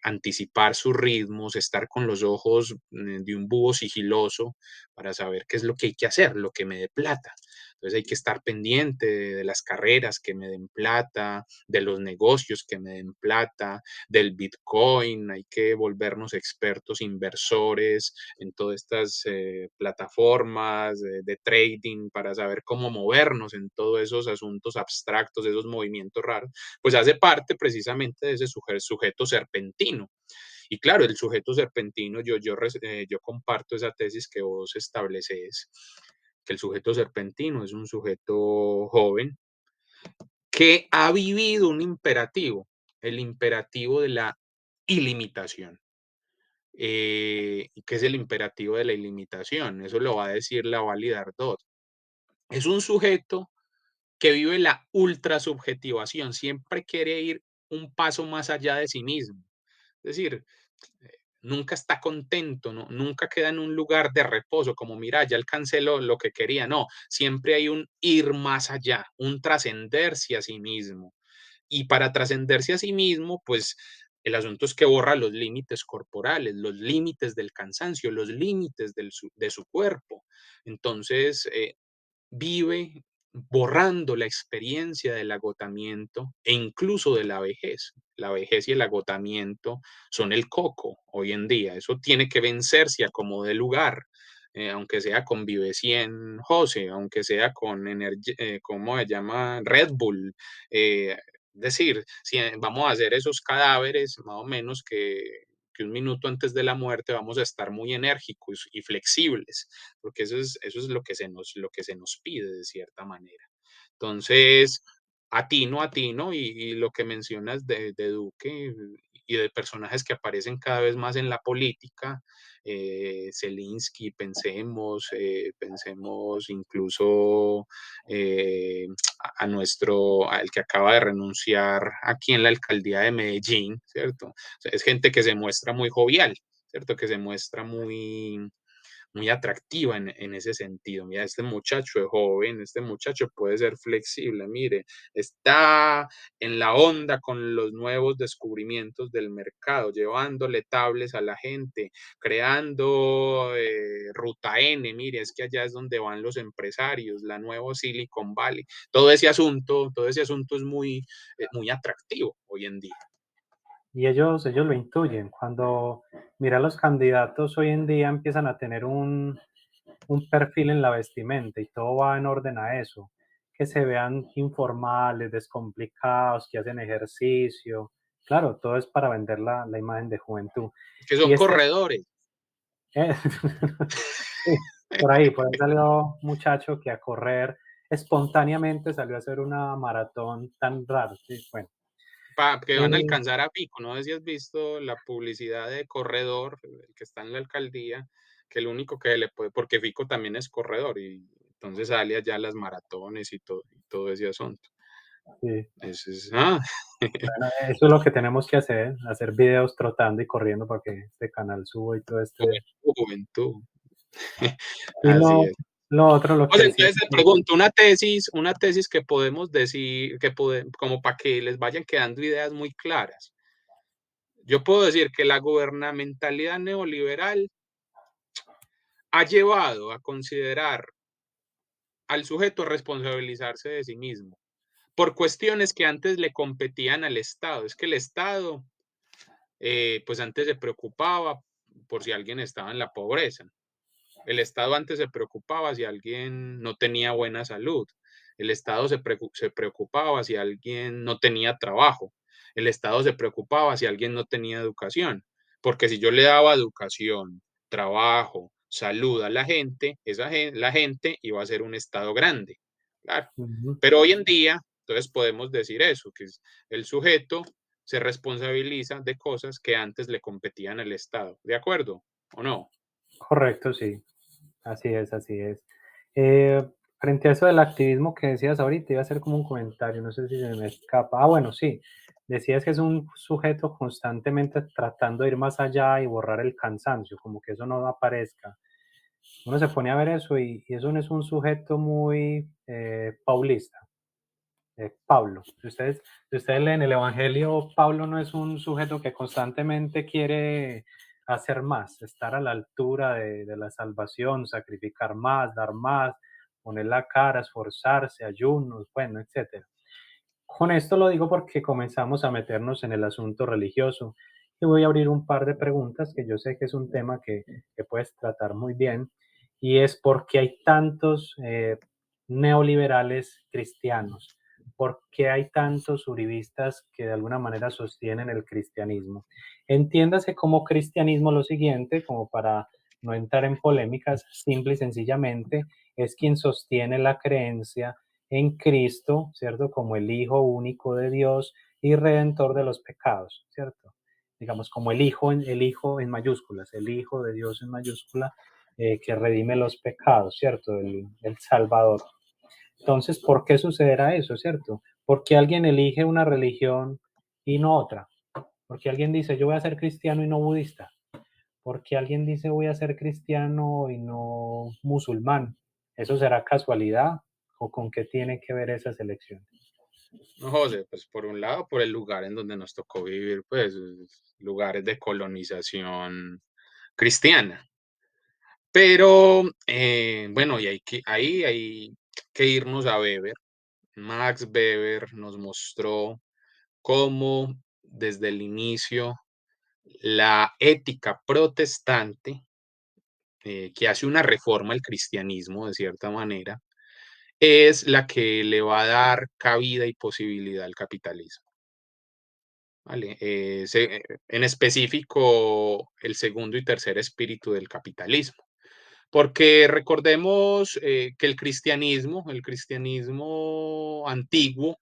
anticipar sus ritmos, estar con los ojos de un búho sigiloso para saber qué es lo que hay que hacer, lo que me dé plata. Entonces hay que estar pendiente de las carreras que me den plata, de los negocios que me den plata, del Bitcoin, hay que volvernos expertos inversores en todas estas plataformas de trading para saber cómo movernos en todos esos asuntos abstractos, esos movimientos raros, pues hace parte precisamente de ese sujeto serpentino. Y claro, el sujeto serpentino, yo comparto esa tesis que vos estableces, que el sujeto serpentino es un sujeto joven que ha vivido un imperativo, el imperativo de la ilimitación. ¿Qué es el imperativo de la ilimitación? Eso lo va a decir la Dardot. Es un sujeto que vive la ultrasubjetivación, siempre quiere ir un paso más allá de sí mismo. Es decir, nunca está contento, ¿no? Nunca queda en un lugar de reposo, como mira, ya alcancé lo que quería. No, siempre hay un ir más allá, un trascenderse a sí mismo. Y para trascenderse a sí mismo, pues el asunto es que borra los límites corporales, los límites del cansancio, los límites de su cuerpo. Entonces, vive borrando la experiencia del agotamiento e incluso de la vejez. La vejez y el agotamiento son el coco hoy en día. Eso tiene que vencerse a como de lugar. Aunque sea con Vive 100 Jose, aunque sea con ¿cómo se llama? Red Bull. Es decir, si vamos a hacer esos cadáveres más o menos porque un minuto antes de la muerte vamos a estar muy enérgicos y flexibles, porque eso es lo que se nos pide de cierta manera. Entonces, atino, y lo que mencionas de Duque y de personajes que aparecen cada vez más en la política, Zelensky, pensemos incluso al que acaba de renunciar aquí en la alcaldía de Medellín, ¿cierto? O sea, es gente que se muestra muy jovial, ¿cierto? Que se muestra muy atractiva en ese sentido. Mira, este muchacho es joven, este muchacho puede ser flexible, mire, está en la onda con los nuevos descubrimientos del mercado, llevándole tablets a la gente, creando Ruta N, mire, es que allá es donde van los empresarios, la nueva Silicon Valley, todo ese asunto es muy atractivo hoy en día. Y ellos lo intuyen. Cuando mira los candidatos hoy en día empiezan a tener un perfil en la vestimenta y todo va en orden a eso, que se vean informales, descomplicados, que hacen ejercicio. Claro, todo es para vender la imagen de juventud. Que Y son este corredores. eh, sí, por ahí salió un muchacho que a correr espontáneamente salió a hacer una maratón tan raro. Sí, bueno. Que van a Eh, alcanzar a Pico. No sé si has visto la publicidad de corredor, el que está en la alcaldía, que el único que le puede, porque Fico también es corredor y entonces sale allá a las maratones y todo ese asunto. sí. Eso es, Bueno, eso es lo que tenemos que hacer videos trotando y corriendo para que este canal suba y todo este. juventud, juventud. Y Así es. lo otro, lo que Oye, decía entonces te pregunto, una tesis que podemos decir, como para que les vayan quedando ideas muy claras. Yo puedo decir que la gubernamentalidad neoliberal ha llevado a considerar al sujeto responsabilizarse de sí mismo por cuestiones que antes le competían al Estado. Es que el Estado, pues antes se preocupaba por si alguien estaba en la pobreza. El Estado antes se preocupaba si alguien no tenía buena salud. El Estado se preocupaba si alguien no tenía trabajo. El Estado se preocupaba si alguien no tenía educación. Porque si yo le daba educación, trabajo, salud a la gente, la gente iba a ser un Estado grande. Claro. ujú, Pero hoy en día, entonces podemos decir eso, que el sujeto se responsabiliza de cosas que antes le competían al Estado. ¿De acuerdo o no? correcto, sí, así es, así es. Eh, Frente a eso del activismo que decías ahorita, iba a hacer como un comentario, no sé si se me escapa. Ah, bueno, sí, decías que es un sujeto constantemente tratando de ir más allá y borrar el cansancio, como que eso no aparezca. Uno se pone a ver eso y eso no es un sujeto muy paulista. Pablo. Si ustedes leen el Evangelio, Pablo no es un sujeto que constantemente quiere hacer más, estar a la altura de la salvación, sacrificar más, dar más, poner la cara, esforzarse, ayunos, bueno, etcétera. Con esto lo digo porque comenzamos a meternos en el asunto religioso y voy a abrir un par de preguntas que yo sé que es un tema que puedes tratar muy bien y es por qué hay tantos neoliberales cristianos, por qué hay tantos uribistas que de alguna manera sostienen el cristianismo. Entiéndase como cristianismo lo siguiente, como para no entrar en polémicas, simple y sencillamente es quien sostiene la creencia en Cristo, ¿cierto? Como el Hijo único de Dios y redentor de los pecados, ¿cierto? Digamos, como el Hijo en mayúsculas, el Hijo de Dios en mayúscula, que redime los pecados, ¿cierto? El Salvador. Entonces, ¿por qué sucederá eso, ¿cierto? Porque alguien elige una religión y no otra. Porque alguien dice, yo voy a ser cristiano y no budista. Porque alguien dice, voy a ser cristiano y no musulmán. ¿Eso será casualidad o con qué tiene que ver esa selección? No, José, pues por un lado, por el lugar en donde nos tocó vivir, pues lugares de colonización cristiana. Pero bueno, y ahí hay que irnos a Weber. Max Weber nos mostró cómo desde el inicio la ética protestante, que hace una reforma al cristianismo de cierta manera, es la que le va a dar cabida y posibilidad al capitalismo. ¿vale? En específico, el segundo y tercer espíritu del capitalismo. Porque recordemos que el cristianismo antiguo,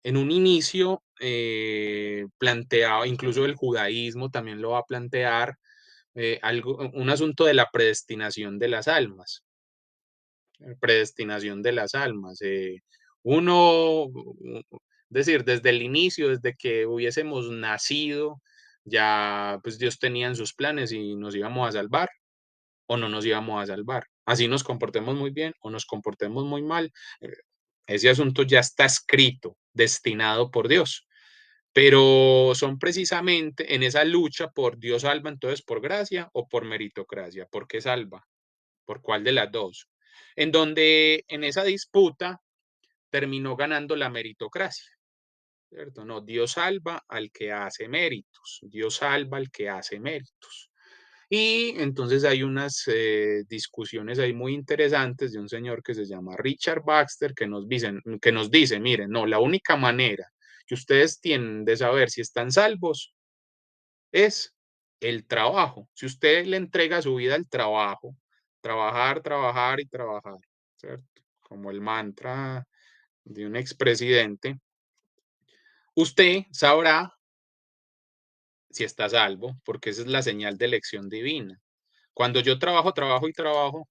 en un inicio planteaba, incluso el judaísmo también lo va a plantear, un asunto de la predestinación de las almas, predestinación de las almas. Es decir, desde el inicio, desde que hubiésemos nacido, ya pues Dios tenía en sus planes y nos íbamos a salvar o no nos íbamos a salvar. Así nos comportemos muy bien o nos comportemos muy mal. eh, Ese asunto ya está escrito, destinado por Dios. Pero son precisamente en esa lucha por Dios salva, entonces por gracia o por meritocracia. ¿Por qué salva? ¿Por cuál de las dos? En donde en esa disputa terminó ganando la meritocracia, ¿cierto? No, Dios salva al que hace méritos, Dios salva al que hace méritos. Y entonces hay unas discusiones ahí muy interesantes de un señor que se llama Richard Baxter que nos dice, miren, no, la única manera que ustedes tienen de saber si están salvos es el trabajo. Si usted le entrega su vida al trabajo, trabajar, trabajar y trabajar, ¿cierto? Como el mantra de un expresidente, usted sabrá si está salvo, porque esa es la señal de elección divina. Cuando yo trabajo, trabajo y trabajo,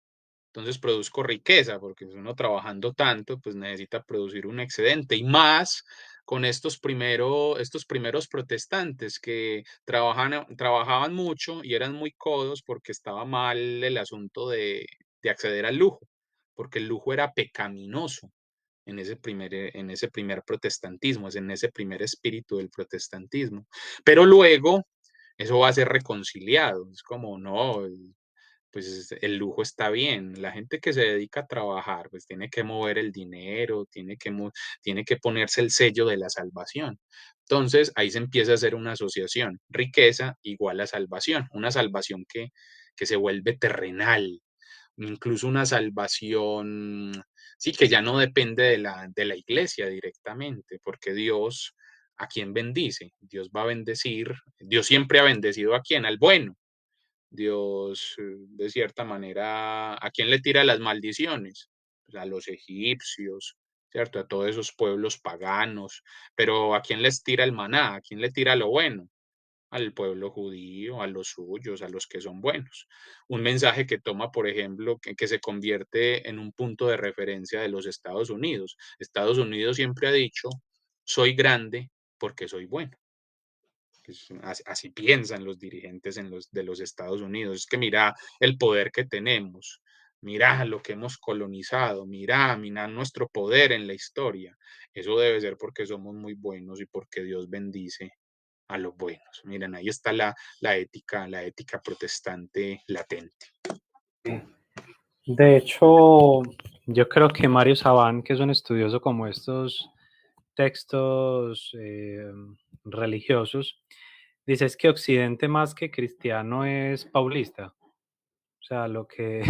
entonces produzco riqueza, porque uno trabajando tanto, pues necesita producir un excedente y más con estos primeros protestantes que trabajaban mucho y eran muy codos porque estaba mal el asunto de acceder al lujo, porque el lujo era pecaminoso en ese primer protestantismo, es en ese primer espíritu del protestantismo. Pero luego eso va a ser reconciliado, es como, no, pues el lujo está bien. La gente que se dedica a trabajar, pues tiene que mover el dinero, tiene que ponerse el sello de la salvación. Entonces ahí se empieza a hacer una asociación, riqueza igual a salvación, una salvación que se vuelve terrenal, incluso una salvación, sí, que ya no depende de la iglesia directamente, porque Dios, ¿a quién bendice? Dios va a bendecir, Dios siempre ha bendecido a quién, al bueno. Dios, de cierta manera, ¿a quién le tira las maldiciones? Pues a los egipcios, ¿cierto? A todos esos pueblos paganos, pero ¿a quién les tira el maná? ¿A quién le tira lo bueno? Al pueblo judío, a los suyos, a los que son buenos. Un mensaje que toma, por ejemplo, que se convierte en un punto de referencia de los Estados Unidos. Estados Unidos siempre ha dicho, soy grande porque soy bueno. Pues, así piensan los dirigentes de los Estados Unidos. Es que mira el poder que tenemos, mira lo que hemos colonizado, mira nuestro poder en la historia. Eso debe ser porque somos muy buenos y porque Dios bendice a los buenos. Miren, ahí está la ética protestante latente. De hecho, yo creo que Mario Sabán, que es un estudioso como estos textos religiosos, dice es que Occidente más que cristiano es paulista, o sea, lo que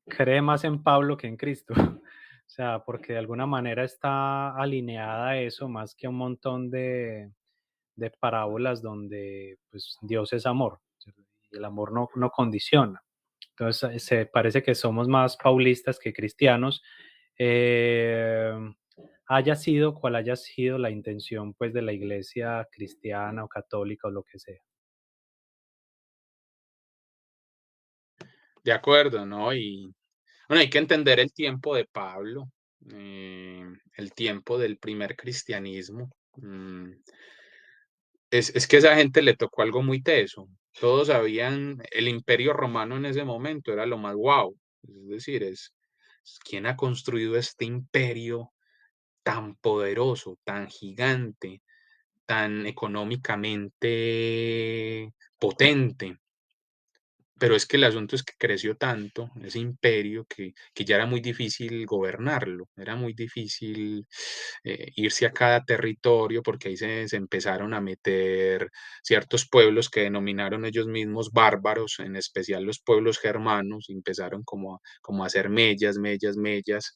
cree más en Pablo que en Cristo, o sea, porque de alguna manera está alineada a eso más que a un montón de parábolas donde pues Dios es amor, ¿cierto? Y el amor no condiciona. Entonces, se parece que somos más paulistas que cristianos, eh, haya sido cual haya sido la intención, pues, de la iglesia cristiana o católica o lo que sea. De acuerdo, ¿no? Y bueno, hay que entender el tiempo de Pablo, el tiempo del primer cristianismo. Es que a esa gente le tocó algo muy teso. Todos sabían, el imperio romano en ese momento era lo más guau. Es decir, ¿quién ha construido este imperio tan poderoso, tan gigante, tan económicamente potente? Pero es que el asunto es que creció tanto ese imperio que ya era muy difícil gobernarlo, era muy difícil irse a cada territorio porque ahí se empezaron a meter ciertos pueblos que denominaron ellos mismos bárbaros, en especial los pueblos germanos, y empezaron como a hacer mellas, mellas, mellas.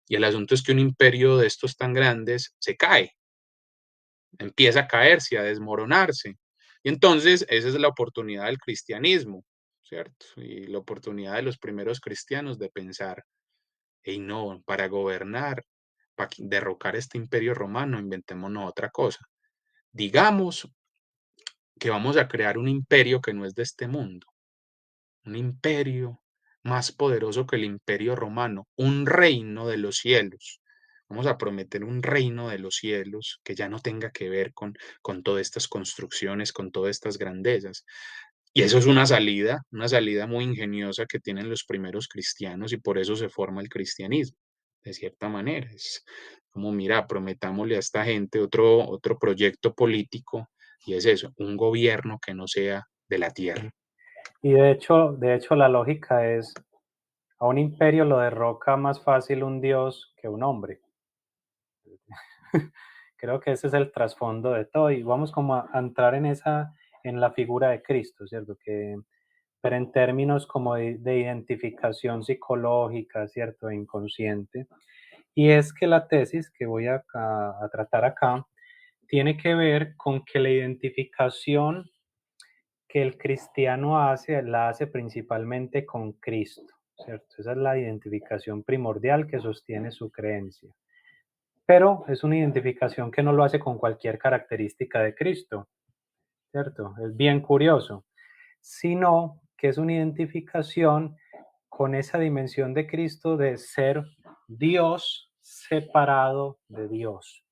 Y el asunto es que un imperio de estos tan grandes se cae, empieza a caerse y a desmoronarse. Y entonces esa es la oportunidad del cristianismo, ¿cierto? Y la oportunidad de los primeros cristianos de pensar, y no, para gobernar, para derrocar este imperio romano, inventémonos otra cosa. Digamos que vamos a crear un imperio que no es de este mundo, un imperio más poderoso que el imperio romano, un reino de los cielos. Vamos a prometer un reino de los cielos que ya no tenga que ver con todas estas construcciones, con todas estas grandezas. Y eso es una salida muy ingeniosa que tienen los primeros cristianos y por eso se forma el cristianismo, de cierta manera. Es como, mira, prometámosle a esta gente otro proyecto político y es eso, un gobierno que no sea de la tierra. Y de hecho la lógica es, a un imperio lo derroca más fácil un dios que un hombre. Creo que ese es el trasfondo de todo y vamos como a entrar en esa, en la figura de Cristo, ¿cierto? Que, pero en términos como de identificación psicológica, ¿cierto? E inconsciente. Y es que la tesis que voy a tratar acá tiene que ver con que la identificación que el cristiano hace, la hace principalmente con Cristo, ¿cierto? Esa es la identificación primordial que sostiene su creencia. Pero es una identificación que no lo hace con cualquier característica de Cristo, ¿cierto? Es bien curioso, sino que es una identificación con esa dimensión de Cristo de ser Dios separado de Dios.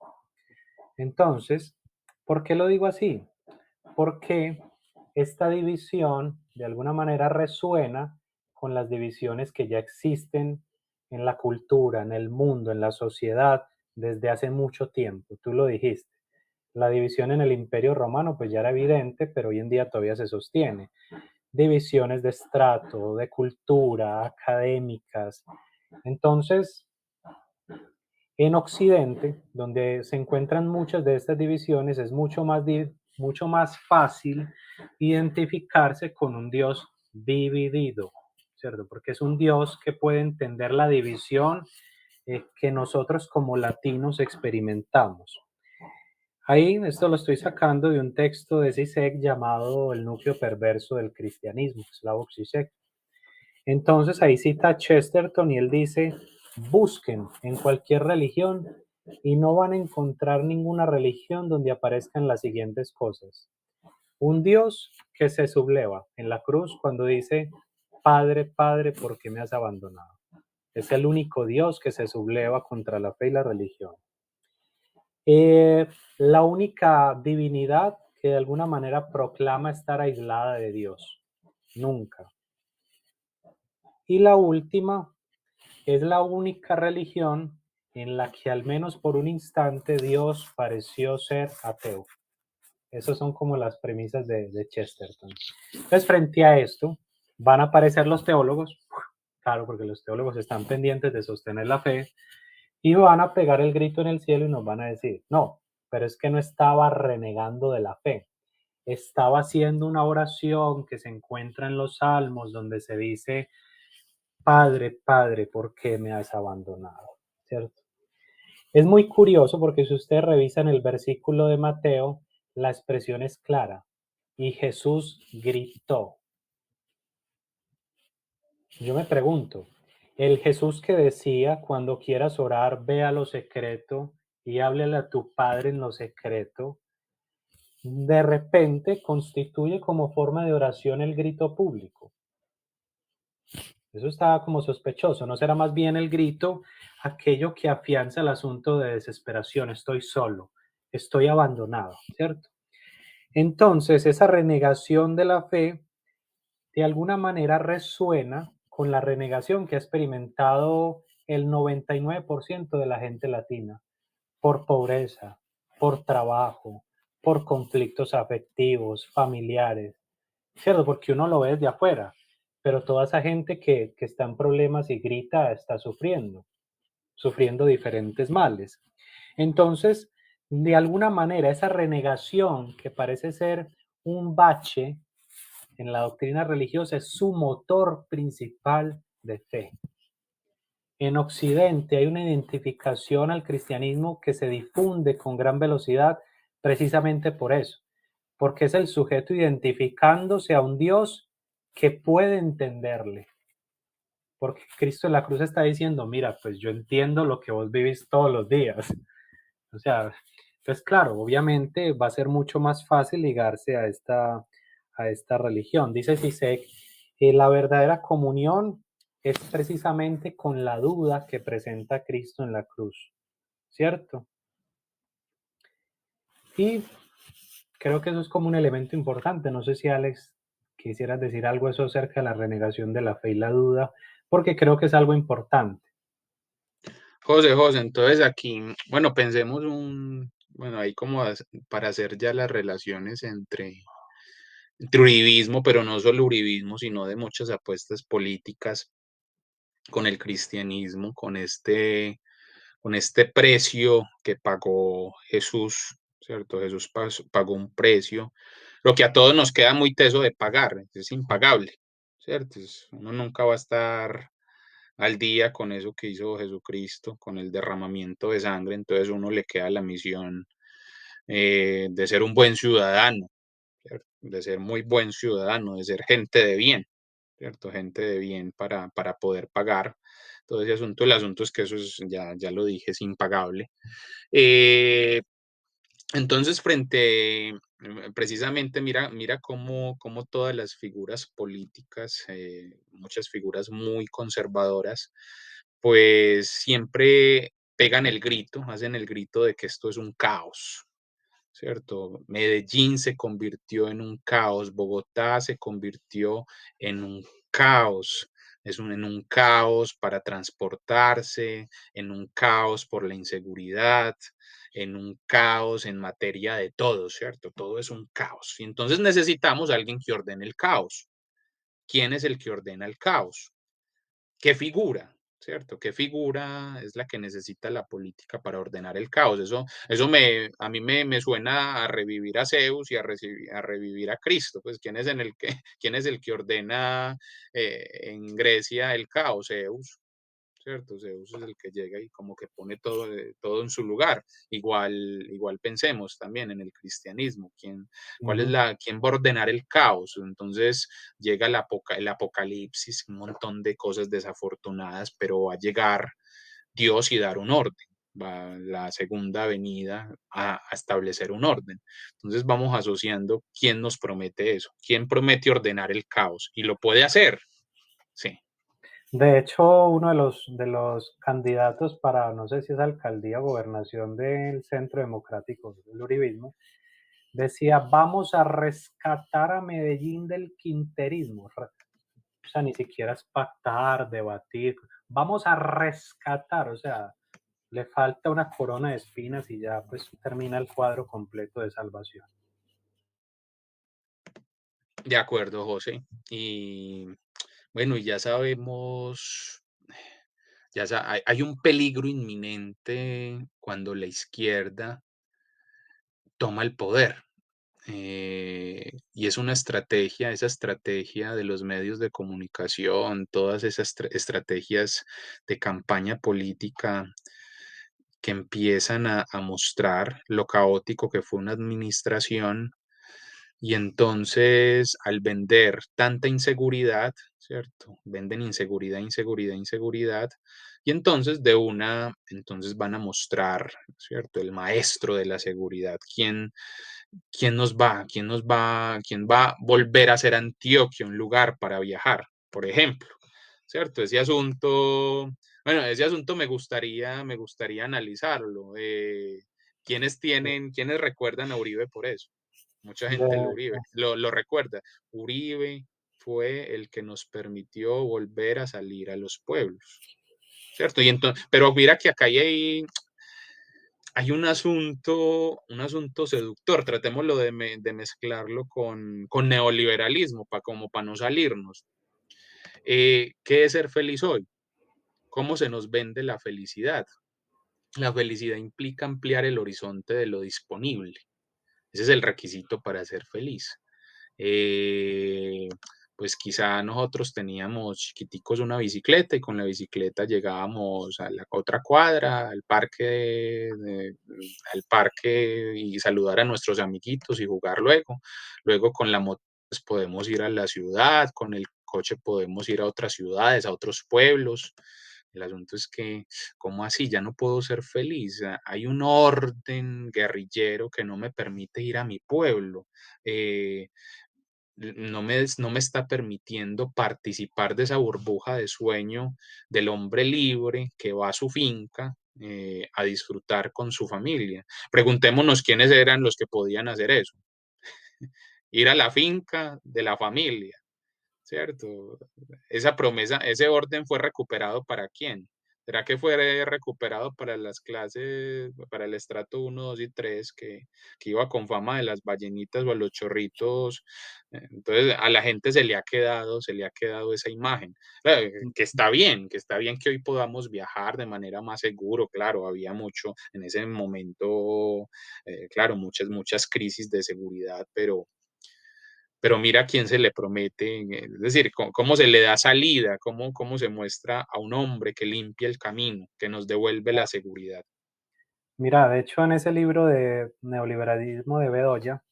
Entonces, ¿por qué lo digo así? Porque esta división de alguna manera resuena con las divisiones que ya existen en la cultura, en el mundo, en la sociedad desde hace mucho tiempo. Tú lo dijiste. La división en el Imperio Romano pues ya era evidente, pero hoy en día todavía se sostiene. Divisiones de estrato, de cultura, académicas. Entonces, en Occidente, donde se encuentran muchas de estas divisiones, es mucho más fácil identificarse con un Dios dividido, ¿cierto? Porque es un Dios que puede entender la división que nosotros como latinos experimentamos. Ahí, esto lo estoy sacando de un texto de Zizek llamado El núcleo perverso del cristianismo, Slavoj Zizek. Entonces ahí cita a Chesterton y él dice, busquen en cualquier religión y no van a encontrar ninguna religión donde aparezcan las siguientes cosas. Un Dios que se subleva en la cruz cuando dice, Padre, Padre, ¿por qué me has abandonado? Es el único Dios que se subleva contra la fe y la religión. Eh, la única divinidad que de alguna manera proclama estar aislada de Dios. Nunca. Y la última es la única religión en la que al menos por un instante Dios pareció ser ateo. Esas son como las premisas de Chesterton. Entonces, frente a esto, van a aparecer los teólogos, claro, porque los teólogos están pendientes de sostener la fe, y van a pegar el grito en el cielo y nos van a decir, no, pero es que no estaba renegando de la fe, estaba haciendo una oración que se encuentra en los Salmos donde se dice, Padre, Padre, ¿por qué me has abandonado? ¿Cierto? Es muy curioso porque si ustedes revisan el versículo de Mateo, la expresión es clara. Y Jesús gritó. Yo me pregunto, el Jesús que decía, cuando quieras orar, ve a lo secreto y háblale a tu Padre en lo secreto, de repente constituye como forma de oración el grito público. Eso estaba como sospechoso, ¿no será más bien el grito aquello que afianza el asunto de desesperación? Estoy solo, estoy abandonado, ¿cierto? Entonces, esa renegación de la fe de alguna manera resuena con la renegación que ha experimentado el 99% de la gente latina por pobreza, por trabajo, por conflictos afectivos, familiares, ¿cierto? Porque uno lo ve desde afuera, pero toda esa gente que está en problemas y grita está sufriendo, sufriendo diferentes males. Entonces, de alguna manera, esa renegación que parece ser un bache en la doctrina religiosa es su motor principal de fe. En Occidente hay una identificación al cristianismo que se difunde con gran velocidad, precisamente por eso, porque es el sujeto identificándose a un Dios que puede entenderle, porque Cristo en la cruz está diciendo, mira, pues yo entiendo lo que vos vivís todos los días. O sea, pues claro, obviamente va a ser mucho más fácil ligarse a esta religión. Dice Sisek, la verdadera comunión es precisamente con la duda que presenta Cristo en la cruz, ¿cierto? Y creo que eso es como un elemento importante. No sé si Alex quisieras decir algo eso acerca de la renegación de la fe y la duda, porque creo que es algo importante. José, entonces aquí, bueno, pensemos bueno, ahí como para hacer ya las relaciones entre uribismo, pero no solo uribismo, sino de muchas apuestas políticas con el cristianismo, con este precio que pagó Jesús, ¿cierto? Jesús pagó un precio, lo que a todos nos queda muy teso de pagar, es impagable, ¿cierto? Uno nunca va a estar al día con eso que hizo Jesucristo, con el derramamiento de sangre, entonces uno le queda la misión de ser un buen ciudadano, ¿cierto? De ser muy buen ciudadano, de ser gente de bien, ¿cierto? Gente de bien para poder pagar todo ese asunto. El asunto es que eso es, ya lo dije, es impagable. Eh, entonces, precisamente, mira cómo todas las figuras políticas, muchas figuras muy conservadoras, pues siempre pegan el grito, hacen el grito de que esto es un caos, ¿cierto? Medellín se convirtió en un caos, Bogotá se convirtió en un caos, en un caos para transportarse, en un caos por la inseguridad, en un caos en materia de todo, ¿cierto? Todo es un caos. Y entonces necesitamos a alguien que ordene el caos. ¿Quién es el que ordena el caos? ¿Qué figura? ¿Cierto? ¿Qué figura es la que necesita la política para ordenar el caos? A mí me suena a revivir a Zeus y a revivir a Cristo. Pues, quién es el que ordena en Grecia el caos? Zeus. ¿Cierto? Zeus es el que llega y como que pone todo en su lugar. Igual pensemos también en el cristianismo, Ujú. quién va a ordenar el caos? Entonces llega el apocalipsis, un montón de cosas desafortunadas, pero va a llegar Dios y dar un orden. Va la segunda venida a establecer un orden. Entonces vamos asociando quién nos promete eso, quién promete ordenar el caos y lo puede hacer. Sí, De hecho, uno de los candidatos para, no sé si es alcaldía o gobernación del Centro Democrático del Uribismo, decía, vamos a rescatar a Medellín del quinterismo. O sea, ni siquiera es pactar, debatir, vamos a rescatar, o sea, le falta una corona de espinas y ya pues termina el cuadro completo de salvación. de acuerdo, José. Y bueno, y ya sabemos, hay un peligro inminente cuando la izquierda toma el poder. Y es una estrategia, esa estrategia de los medios de comunicación, todas esas estrategias de campaña política que empiezan a mostrar lo caótico que fue una administración. Y entonces, al vender tanta inseguridad, ¿cierto? Venden inseguridad, inseguridad, inseguridad. Y entonces, entonces van a mostrar, ¿cierto? El maestro de la seguridad. ¿Quién va a volver a ser Antioquia un lugar para viajar, por ejemplo? ¿Cierto? Ese asunto me gustaría analizarlo. ¿Quiénes recuerdan a Uribe por eso? Mucha gente De hecho, lo recuerda. Uribe fue el que nos permitió volver a salir a los pueblos, ¿cierto? Pero mira que acá hay un asunto seductor, tratémoslo de mezclarlo con neoliberalismo, como para no salirnos. ¿Qué es ser feliz hoy? ¿Cómo se nos vende la felicidad? La felicidad implica ampliar el horizonte de lo disponible. Ese es el requisito para ser feliz. Eh, pues quizá nosotros teníamos chiquiticos una bicicleta y con la bicicleta llegábamos a la otra cuadra, al parque al parque y saludar a nuestros amiguitos y jugar luego. Luego con la moto pues, podemos ir a la ciudad, con el coche podemos ir a otras ciudades, a otros pueblos. El asunto es que, ¿cómo así? Ya no puedo ser feliz. Hay un orden guerrillero que no me permite ir a mi pueblo. Eh, no me está permitiendo participar de esa burbuja de sueño del hombre libre que va a su finca a disfrutar con su familia. Preguntémonos quiénes eran los que podían hacer eso. Ir a la finca de la familia. ¿Cierto? Esa promesa, ese orden fue recuperado ¿para quién? ¿Será que fue recuperado para las clases, para el estrato uno 2 y 3 que iba con fama de las ballenitas o a los chorritos? Entonces, a la gente se le ha quedado esa imagen. Que está bien que hoy podamos viajar de manera más seguro, claro, había mucho en ese momento, claro, muchas crisis de seguridad, pero mira a quién se le promete, es decir, cómo se le da salida, cómo se muestra a un hombre que limpia el camino, que nos devuelve la seguridad. Mira, de hecho, en ese libro de Neoliberalismo de Bedoya,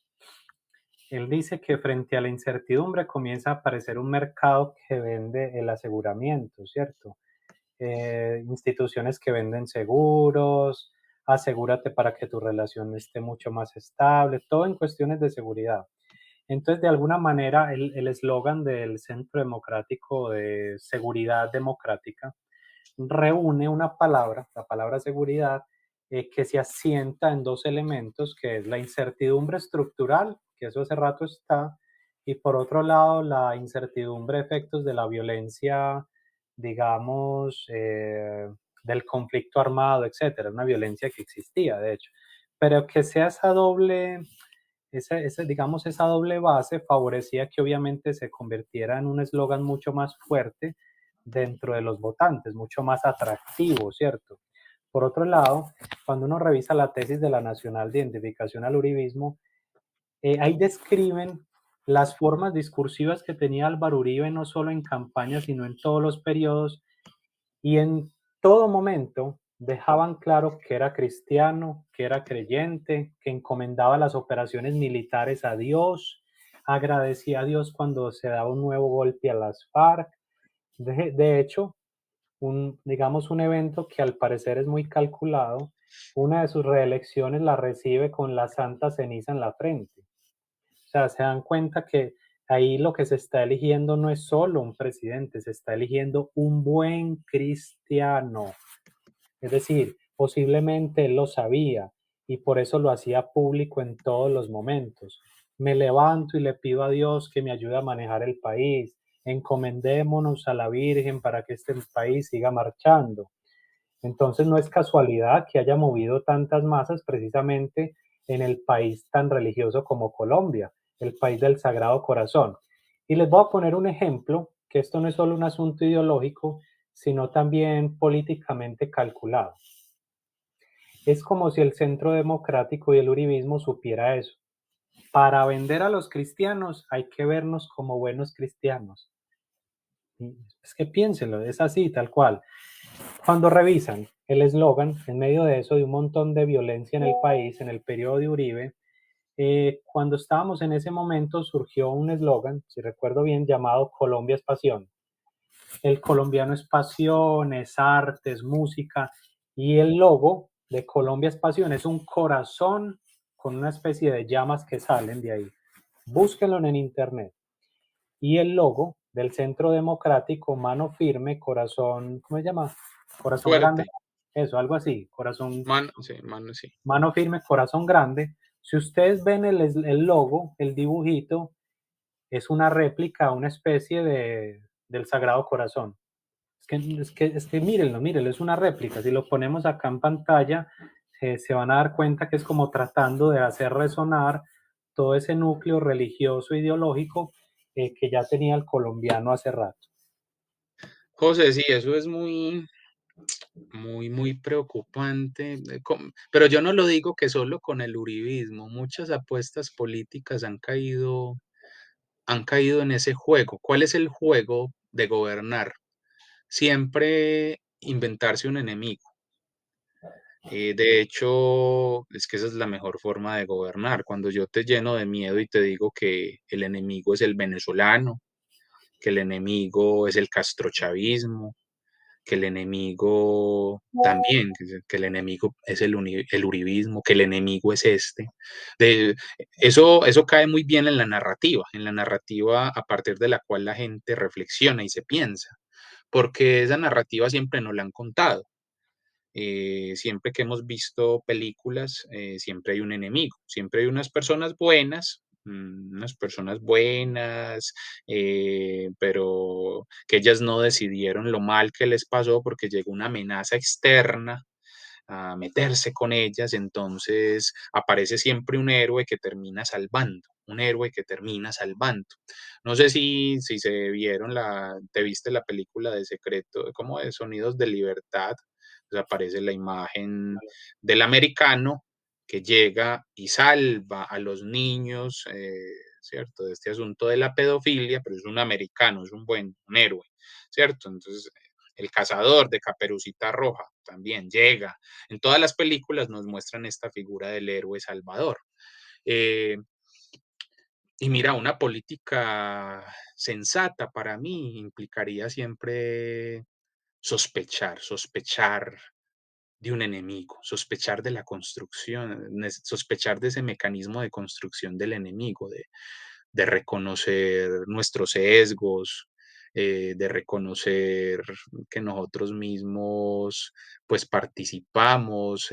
él dice que frente a la incertidumbre comienza a aparecer un mercado que vende el aseguramiento, ¿cierto? Instituciones que venden seguros, asegúrate para que tu relación esté mucho más estable, todo en cuestiones de seguridad. Entonces, de alguna manera, el eslogan del Centro Democrático de Seguridad Democrática reúne una palabra, la palabra seguridad, que se asienta en dos elementos, que es la incertidumbre estructural, que eso hace rato está, y por otro lado, la incertidumbre efectos de la violencia, digamos, del conflicto armado, etcétera, una violencia que existía, de hecho. Pero que sea esa doble, digamos, esa doble base favorecía que obviamente se convirtiera en un eslogan mucho más fuerte dentro de los votantes, mucho más atractivo, ¿cierto? Por otro lado, cuando uno revisa la tesis de la Nacional de Identificación al Uribismo, ahí describen las formas discursivas que tenía Álvaro Uribe, no solo en campaña, sino en todos los periodos, y en todo momento dejaban claro que era cristiano, que era creyente, que encomendaba las operaciones militares a Dios, agradecía a Dios cuando se daba un nuevo golpe a las FARC. De hecho, digamos, un evento que al parecer es muy calculado, una de sus reelecciones la recibe con la santa ceniza en la frente. O sea, se dan cuenta que ahí lo que se está eligiendo no es solo un presidente, se está eligiendo un buen cristiano. Es decir, posiblemente él lo sabía y por eso lo hacía público en todos los momentos. Me levanto y le pido a Dios que me ayude a manejar el país. Encomendémonos a la Virgen para que este país siga marchando. Entonces no es casualidad que haya movido tantas masas precisamente en el país tan religioso como Colombia, el país del Sagrado Corazón. Y les voy a poner un ejemplo, que esto no es solo un asunto ideológico, sino también políticamente calculado. Es como si el Centro Democrático y el Uribismo supiera eso. Para vender a los cristianos hay que vernos como buenos cristianos. Es que piénsenlo, es así, tal cual. Cuando revisan el eslogan, en medio de eso, de un montón de violencia en el país, en el periodo de Uribe, cuando estábamos en ese momento surgió un eslogan, si recuerdo bien, llamado Colombia es pasión. El colombiano es pasión, es arte, es música, y el logo de Colombia es pasión es un corazón con una especie de llamas que salen de ahí. Búsquenlo en internet. Y el logo del Centro Democrático, mano firme, corazón, ¿cómo se llama? Corazón grande, Fuerte, eso, algo así, corazón, mano, sí. mano firme, corazón grande. Si ustedes ven el logo, el dibujito, es una réplica, una especie del Sagrado Corazón. Es que mírenlo, mírenlo, es una réplica. Si lo ponemos acá en pantalla, se van a dar cuenta que es como tratando de hacer resonar todo ese núcleo religioso ideológico que ya tenía el colombiano hace rato. José, sí, eso es muy preocupante, pero yo no lo digo que solo con el uribismo, muchas apuestas políticas han caído en ese juego. ¿Cuál es el juego de gobernar? Siempre inventarse un enemigo. De hecho, es que esa es la mejor forma de gobernar. Cuando yo te lleno de miedo y te digo que el enemigo es el venezolano, que el enemigo es el castrochavismo, que el enemigo también, que el enemigo es el uribismo, que el enemigo es este. De, eso cae muy bien en la narrativa a partir de la cual la gente reflexiona y se piensa, porque esa narrativa siempre nos la han contado. Siempre que hemos visto películas, siempre hay un enemigo, siempre hay unas personas buenas, pero que ellas no decidieron lo mal que les pasó porque llegó una amenaza externa a meterse con ellas, entonces aparece siempre un héroe que termina salvando, un héroe que termina salvando. No sé si se vieron te viste la película de Secreto, como de Sonidos de Libertad, pues aparece la imagen del americano que llega y salva a los niños, ¿cierto? De este asunto de la pedofilia, pero es un americano, es un héroe, ¿cierto? Entonces, el cazador de Caperucita Roja también llega. En todas las películas nos muestran esta figura del héroe salvador. Eh, y mira, una política sensata para mí implicaría siempre sospechar de un enemigo, sospechar de la construcción, sospechar de ese mecanismo de construcción del enemigo, de reconocer nuestros sesgos, de reconocer que nosotros mismos pues participamos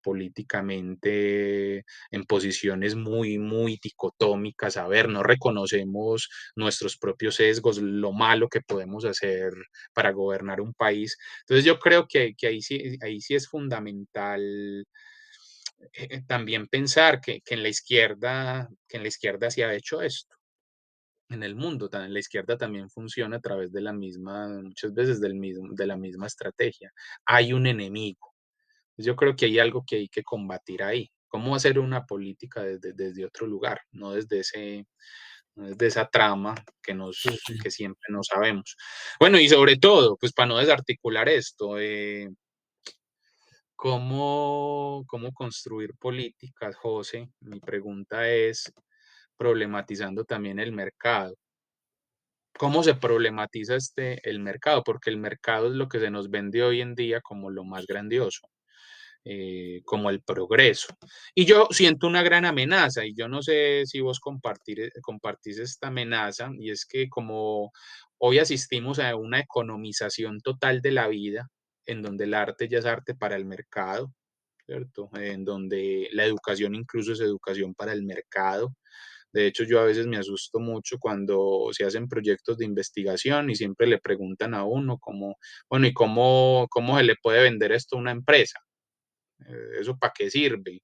políticamente en posiciones muy dicotómicas. A ver, no reconocemos nuestros propios sesgos, lo malo que podemos hacer para gobernar un país. Entonces yo creo que ahí sí es fundamental también pensar que en la izquierda se ha hecho esto. En el mundo, también la izquierda también funciona a través de la misma, muchas veces de la misma estrategia. Hay un enemigo. Yo creo que hay algo que hay que combatir ahí. ¿Cómo hacer una política desde otro lugar? No desde esa trama Sí, sí. que siempre no sabemos. Bueno, y sobre todo, pues para no desarticular esto, ¿cómo construir políticas, José? Mi pregunta es, problematizando también el mercado. ¿Cómo se problematiza el mercado? Porque el mercado es lo que se nos vende hoy en día como lo más grandioso, como el progreso. Y yo siento una gran amenaza, y yo no sé si vos compartís esta amenaza, y es que como hoy asistimos a una economización total de la vida, en donde el arte ya es arte para el mercado, ¿cierto? En donde la educación incluso es educación para el mercado. De hecho, yo a veces me asusto mucho cuando se hacen proyectos de investigación y siempre le preguntan a uno como, bueno, ¿y cómo se le puede vender esto a una empresa? ¿Eso para qué sirve?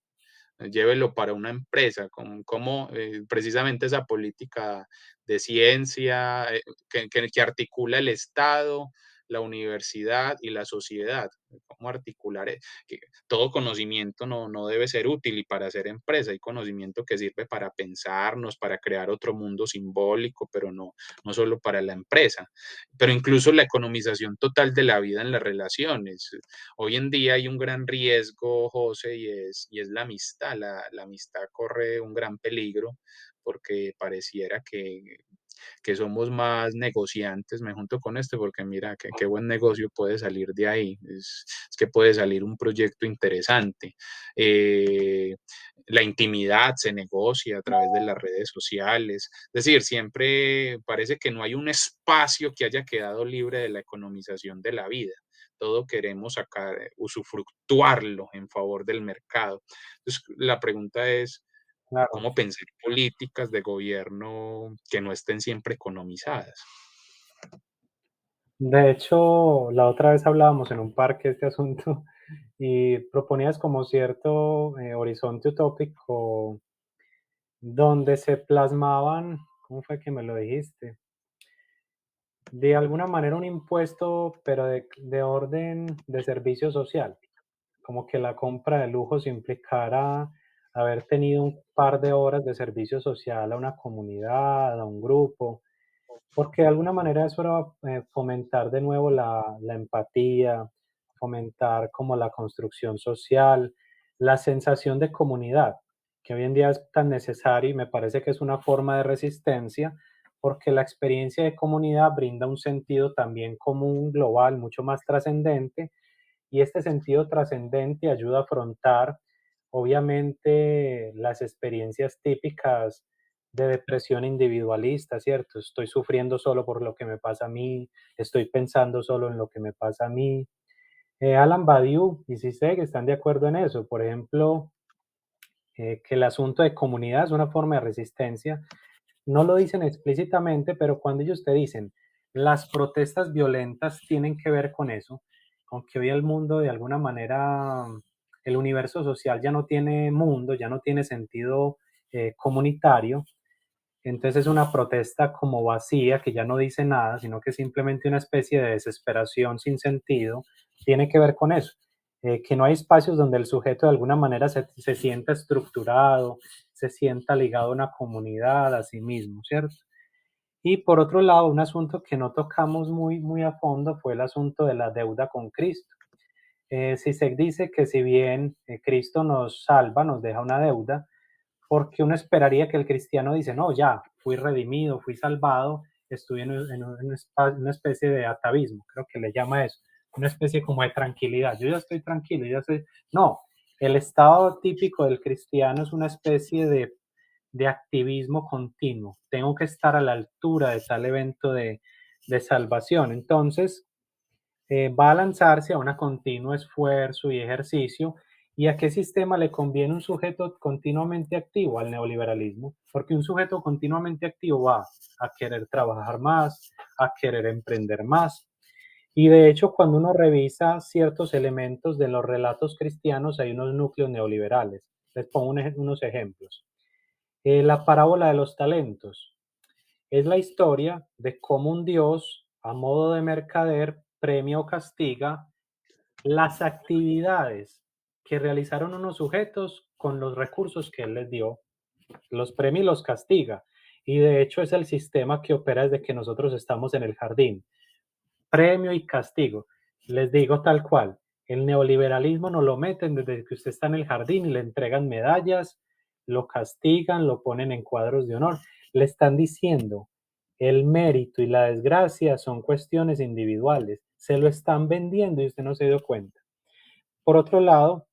Llévelo para una empresa, precisamente esa política de ciencia que articula el Estado, la universidad y la sociedad. ¿Cómo articular? Que todo conocimiento no debe ser útil y para hacer empresa. Hay conocimiento que sirve para pensarnos, para crear otro mundo simbólico, pero no solo para la empresa. Pero incluso la economización total de la vida en las relaciones. Hoy en día hay un gran riesgo, José, y es la amistad. La amistad corre un gran peligro porque pareciera que somos más negociantes. Me junto con este porque mira, qué buen negocio puede salir de ahí. Es que puede salir un proyecto interesante. Eh, la intimidad se negocia a través de las redes sociales. Es decir, siempre parece que no hay un espacio que haya quedado libre de la economización de la vida. Todo queremos sacar, usufructuarlo en favor del mercado. Entonces, la pregunta es, Claro. cómo pensar políticas de gobierno que no estén siempre economizadas. De hecho, la otra vez hablábamos en un parque de este asunto y proponías como cierto horizonte utópico donde se plasmaban, ¿cómo fue que me lo dijiste? De alguna manera un impuesto, pero de orden de servicio social, como que la compra de lujos implicara haber tenido un par de horas de servicio social a una comunidad, a un grupo, porque de alguna manera eso era fomentar de nuevo la empatía, fomentar como la construcción social, la sensación de comunidad, que hoy en día es tan necesario y me parece que es una forma de resistencia, porque la experiencia de comunidad brinda un sentido también común, global, mucho más trascendente, y este sentido trascendente ayuda a afrontar, obviamente, las experiencias típicas de depresión individualista, ¿cierto? Estoy sufriendo solo por lo que me pasa a mí, estoy pensando solo en lo que me pasa a mí. Alan Badiou y Zizek están de acuerdo en eso. Por ejemplo, que el asunto de comunidad es una forma de resistencia. No lo dicen explícitamente, pero cuando ellos te dicen, las protestas violentas tienen que ver con eso, con que hoy el mundo de alguna manera, el universo social ya no tiene mundo, ya no tiene sentido comunitario, entonces es una protesta como vacía, que ya no dice nada, sino que simplemente una especie de desesperación sin sentido, tiene que ver con eso, que no hay espacios donde el sujeto de alguna manera se sienta estructurado, se sienta ligado a una comunidad, a sí mismo, ¿cierto? Y por otro lado, un asunto que no tocamos muy a fondo fue el asunto de la deuda con Cristo. Sisek dice que si bien Cristo nos salva, nos deja una deuda, porque uno esperaría que el cristiano dice, no, ya, fui redimido, fui salvado, estuve una especie de atavismo, creo que le llama eso, una especie como de tranquilidad, yo ya estoy tranquilo, ya estoy... No, el estado típico del cristiano es una especie de activismo continuo, tengo que estar a la altura de tal evento de salvación, entonces va a lanzarse a un continuo esfuerzo y ejercicio. ¿Y a qué sistema le conviene un sujeto continuamente activo? Al neoliberalismo, porque un sujeto continuamente activo va a querer trabajar más, a querer emprender más. Y de hecho, cuando uno revisa ciertos elementos de los relatos cristianos, hay unos núcleos neoliberales. Les pongo unos ejemplos. La parábola de los talentos. Es la historia de cómo un Dios, a modo de mercader, premia o castiga las actividades que realizaron unos sujetos con los recursos que él les dio. Los premia y los castiga. Y de hecho es el sistema que opera desde que nosotros estamos en el jardín. Premio y castigo. Les digo tal cual. El neoliberalismo nos lo meten desde que usted está en el jardín y le entregan medallas, lo castigan, lo ponen en cuadros de honor. Le están diciendo, el mérito y la desgracia son cuestiones individuales. Se lo están vendiendo y usted no se dio cuenta. Por otro lado,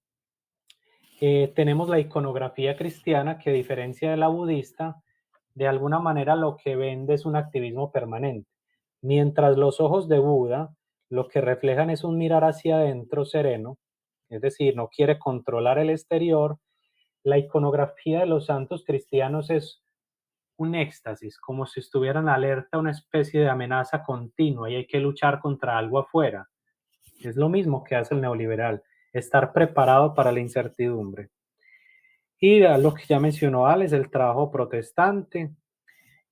tenemos la iconografía cristiana que, a diferencia de la budista, de alguna manera lo que vende es un activismo permanente. Mientras los ojos de Buda lo que reflejan es un mirar hacia adentro sereno, es decir, no quiere controlar el exterior, la iconografía de los santos cristianos es un éxtasis, como si estuvieran alerta a una especie de amenaza continua y hay que luchar contra algo afuera. Es lo mismo que hace el neoliberal, estar preparado para la incertidumbre. Y a lo que ya mencionó Alex, el trabajo protestante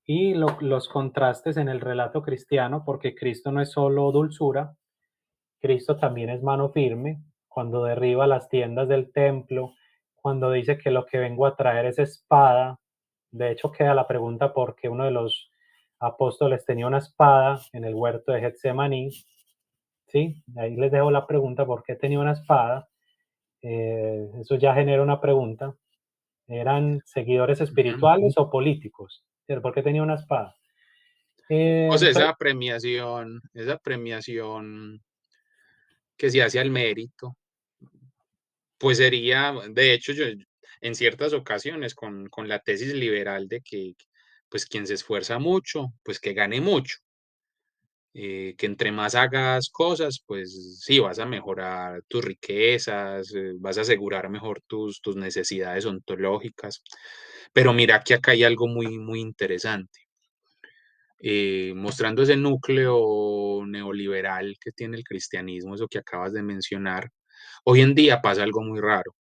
y los contrastes en el relato cristiano, porque Cristo no es solo dulzura, Cristo también es mano firme, cuando derriba las tiendas del templo, cuando dice que lo que vengo a traer es espada. De hecho, queda la pregunta por qué uno de los apóstoles tenía una espada en el huerto de Getsemaní. Sí, ahí les dejo la pregunta por qué tenía una espada. Eso ya genera una pregunta. ¿Eran seguidores Ujú. espirituales o políticos? ¿Cierto? ¿Por qué tenía una espada? O sea, Entonces, esa premiación que se hace al mérito, pues sería, de hecho, yo en ciertas ocasiones con la tesis liberal de que, pues quien se esfuerza mucho, pues que gane mucho. Que entre más hagas cosas, pues sí, vas a mejorar tus riquezas, vas a asegurar mejor tus necesidades ontológicas. Pero mira que acá hay algo muy interesante. Mostrando ese núcleo neoliberal que tiene el cristianismo, eso que acabas de mencionar, hoy en día pasa algo muy raro,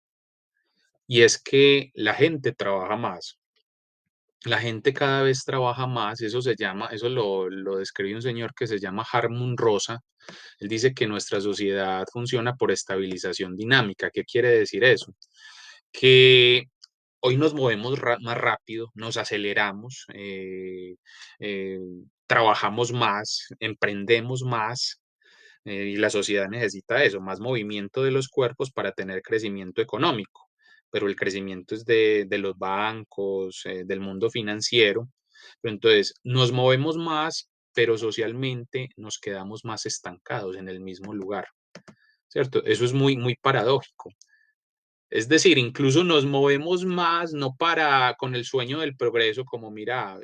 y es que la gente trabaja más. La gente cada vez trabaja más, eso se llama, eso lo describe un señor que se llama Harmon Rosa. Él dice que nuestra sociedad funciona por estabilización dinámica. ¿Qué quiere decir eso? Que hoy nos movemos más rápido, nos aceleramos, eh, trabajamos más, emprendemos más, Y la sociedad necesita eso, más movimiento de los cuerpos para tener crecimiento económico, pero el crecimiento es de los bancos, del mundo financiero. Pero entonces, nos movemos más, pero socialmente nos quedamos más estancados en el mismo lugar, ¿cierto? Eso es muy, muy paradójico. Es decir, incluso nos movemos más, no para con el sueño del progreso, como mira,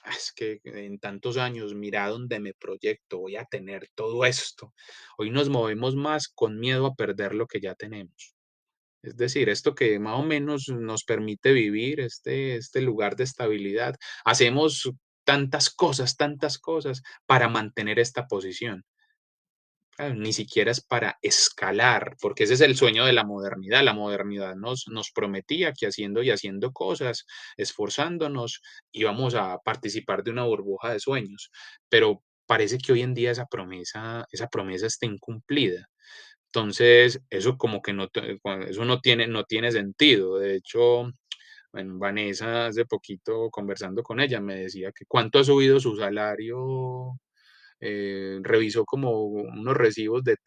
es que en tantos años, mira dónde me proyecto, voy a tener todo esto. Hoy nos movemos más con miedo a perder lo que ya tenemos. Es decir, esto que más o menos nos permite vivir, este lugar de estabilidad. Hacemos tantas cosas para mantener esta posición. Claro, ni siquiera es para escalar, porque ese es el sueño de la modernidad. La modernidad nos prometía que haciendo y haciendo cosas, esforzándonos, íbamos a participar de una burbuja de sueños. Pero parece que hoy en día esa promesa está incumplida. Entonces, eso como que eso no tiene sentido. De hecho, bueno, Vanessa hace poquito conversando con ella me decía que cuánto ha subido su salario. Revisó como unos recibos de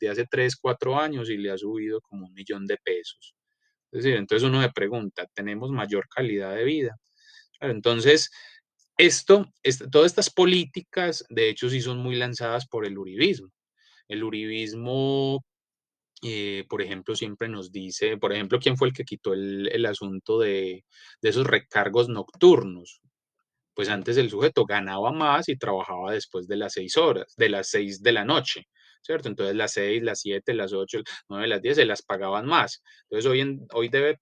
hace 3 4 años y le ha subido como 1.000.000 de pesos. Es decir, entonces uno se pregunta, ¿tenemos mayor calidad de vida? Claro, entonces, todas estas políticas, de hecho, sí son muy lanzadas por el uribismo. El uribismo, por ejemplo, siempre nos dice, por ejemplo, ¿quién fue el que quitó el asunto de esos recargos nocturnos? Pues antes el sujeto ganaba más y trabajaba después de las 6 horas, de las 6 de la noche, ¿cierto? Entonces las 6, las 7, las 8, 9, las 10 se las pagaban más. Entonces hoy debe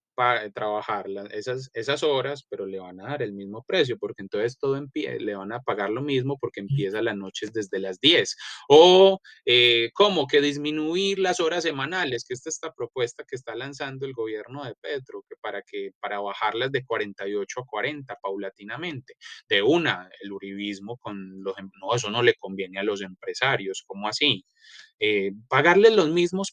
trabajar esas horas, pero le van a dar el mismo precio, porque entonces le van a pagar lo mismo porque empieza las noches desde las 10. O ¿cómo? Que disminuir las horas semanales, que esta propuesta que está lanzando el gobierno de Petro, para bajarlas de 48 a 40 paulatinamente de una, el uribismo no, eso no le conviene a los empresarios, ¿cómo así? Pagarle lo mismo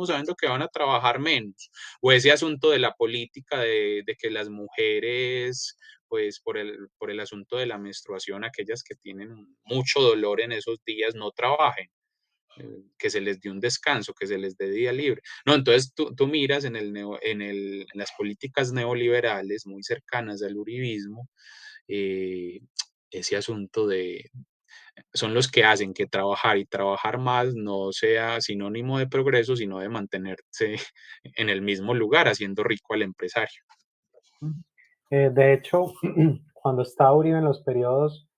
sabiendo que van a trabajar menos, o ese asunto de la política de que las mujeres, pues por el asunto de la menstruación, aquellas que tienen mucho dolor en esos días no trabajen, que se les dé un descanso, que se les dé día libre. No, entonces tú miras en las políticas neoliberales muy cercanas al uribismo, eh, ese asunto son los que hacen que trabajar y trabajar más no sea sinónimo de progreso, sino de mantenerse en el mismo lugar, haciendo rico al empresario. De hecho, cuando estaba Uribe en los periodos,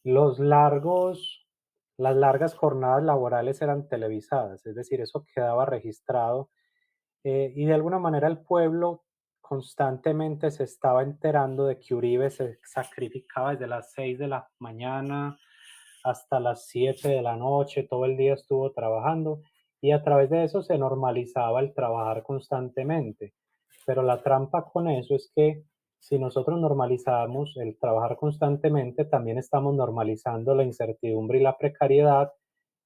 los largos, las largas jornadas laborales eran televisadas, es decir, eso quedaba registrado, y de alguna manera el pueblo constantemente se estaba enterando de que Uribe se sacrificaba desde las 6 de la mañana hasta las 7 de la noche, todo el día estuvo trabajando y a través de eso se normalizaba el trabajar constantemente. Pero la trampa con eso es que si nosotros normalizamos el trabajar constantemente, también estamos normalizando la incertidumbre y la precariedad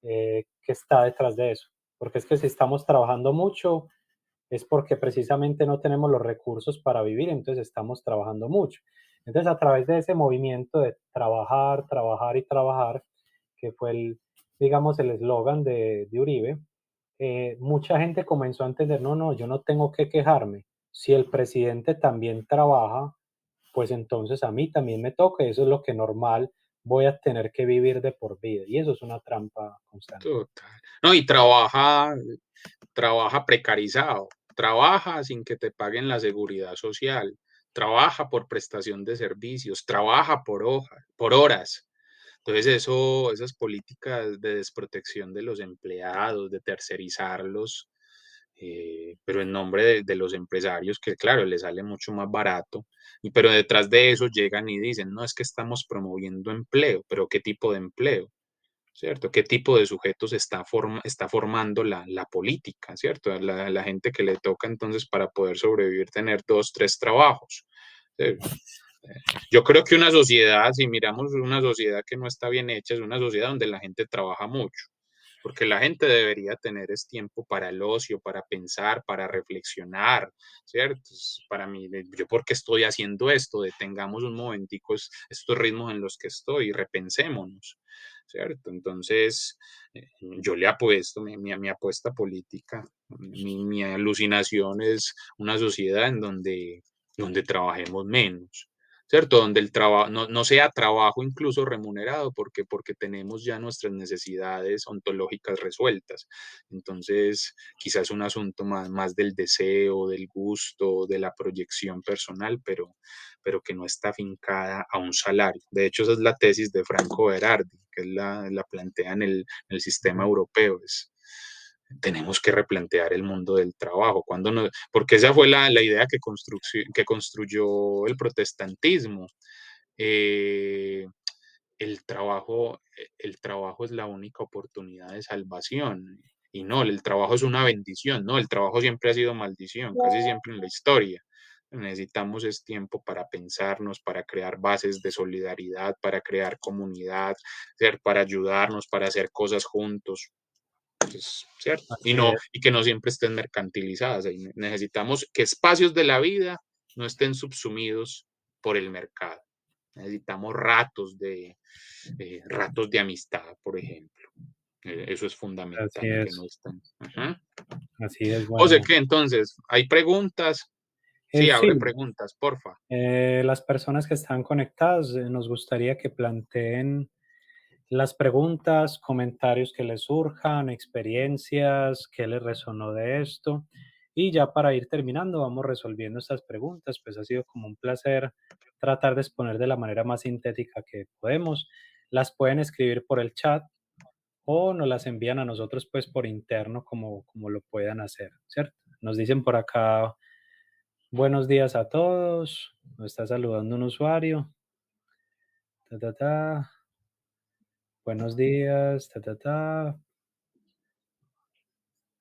que está detrás de eso. Porque es que si estamos trabajando mucho, es porque precisamente no tenemos los recursos para vivir, entonces estamos trabajando mucho. Entonces, a través de ese movimiento de trabajar, trabajar y trabajar, que fue digamos, el eslogan de Uribe, mucha gente comenzó a entender, no, no, yo no tengo que quejarme. Si el presidente también trabaja, pues entonces a mí también me toca, eso es lo que normal voy a tener que vivir de por vida. Y eso es una trampa constante. Total. No, y trabaja precarizado, trabaja sin que te paguen la seguridad social, trabaja por prestación de servicios, trabaja por horas. Entonces esas políticas de desprotección de los empleados, de tercerizarlos, pero en nombre de los empresarios, que claro, les sale mucho más barato, pero detrás de eso llegan y dicen, no, es que estamos promoviendo empleo, pero ¿qué tipo de empleo? ¿Cierto? ¿Qué tipo de sujetos está formando la política? ¿Cierto? La gente que le toca entonces para poder sobrevivir, tener 2, 3 trabajos. Eh, yo creo que una sociedad, si miramos una sociedad que no está bien hecha, es una sociedad donde la gente trabaja mucho, porque la gente debería tener es tiempo para el ocio, para pensar, para reflexionar, ¿cierto? Para mí, yo por qué estoy haciendo esto, detengamos un momentico estos ritmos en los que estoy y repensémonos, ¿cierto? Entonces, yo le apuesto, mi apuesta política, mi alucinación es una sociedad en donde trabajemos menos, ¿cierto? Donde el trabajo no sea trabajo incluso remunerado, porque tenemos ya nuestras necesidades ontológicas resueltas. Entonces, quizás un asunto más del deseo, del gusto, de la proyección personal, pero que no está afincada a un salario. De hecho, esa es la tesis de Franco Berardi, que él la plantea en el sistema europeo. Tenemos que replantear el mundo del trabajo, porque esa fue la idea que construyó el protestantismo. Eh, el trabajo es la única oportunidad de salvación. Y no, el trabajo es una bendición, no, el trabajo siempre ha sido maldición, casi siempre en la historia. Necesitamos es tiempo para pensarnos, para crear bases de solidaridad, para crear comunidad, para ayudarnos, para hacer cosas juntos, pues, ¿cierto? Y, Así no, es, y que no siempre estén mercantilizadas. Necesitamos que espacios de la vida no estén subsumidos por el mercado. Necesitamos ratos de amistad, por ejemplo. Eso es así fundamental, que no es, estén. Ajá. así es, José, bueno. ¿qué entonces? ¿Hay preguntas? Sí, abre Sí, preguntas, porfa. las personas que están conectadas, nos gustaría que planteen las preguntas, comentarios que les surjan, experiencias, qué les resonó de esto. Y ya para ir terminando, vamos resolviendo estas preguntas. Pues ha sido como un placer tratar de exponer de la manera más sintética que podemos. Las pueden escribir por el chat o nos las envían a nosotros pues por interno como lo puedan hacer, ¿cierto? Nos dicen por acá, buenos días a todos. Nos está saludando un usuario. Ta, ta, ta. Buenos días. Ta, ta, ta.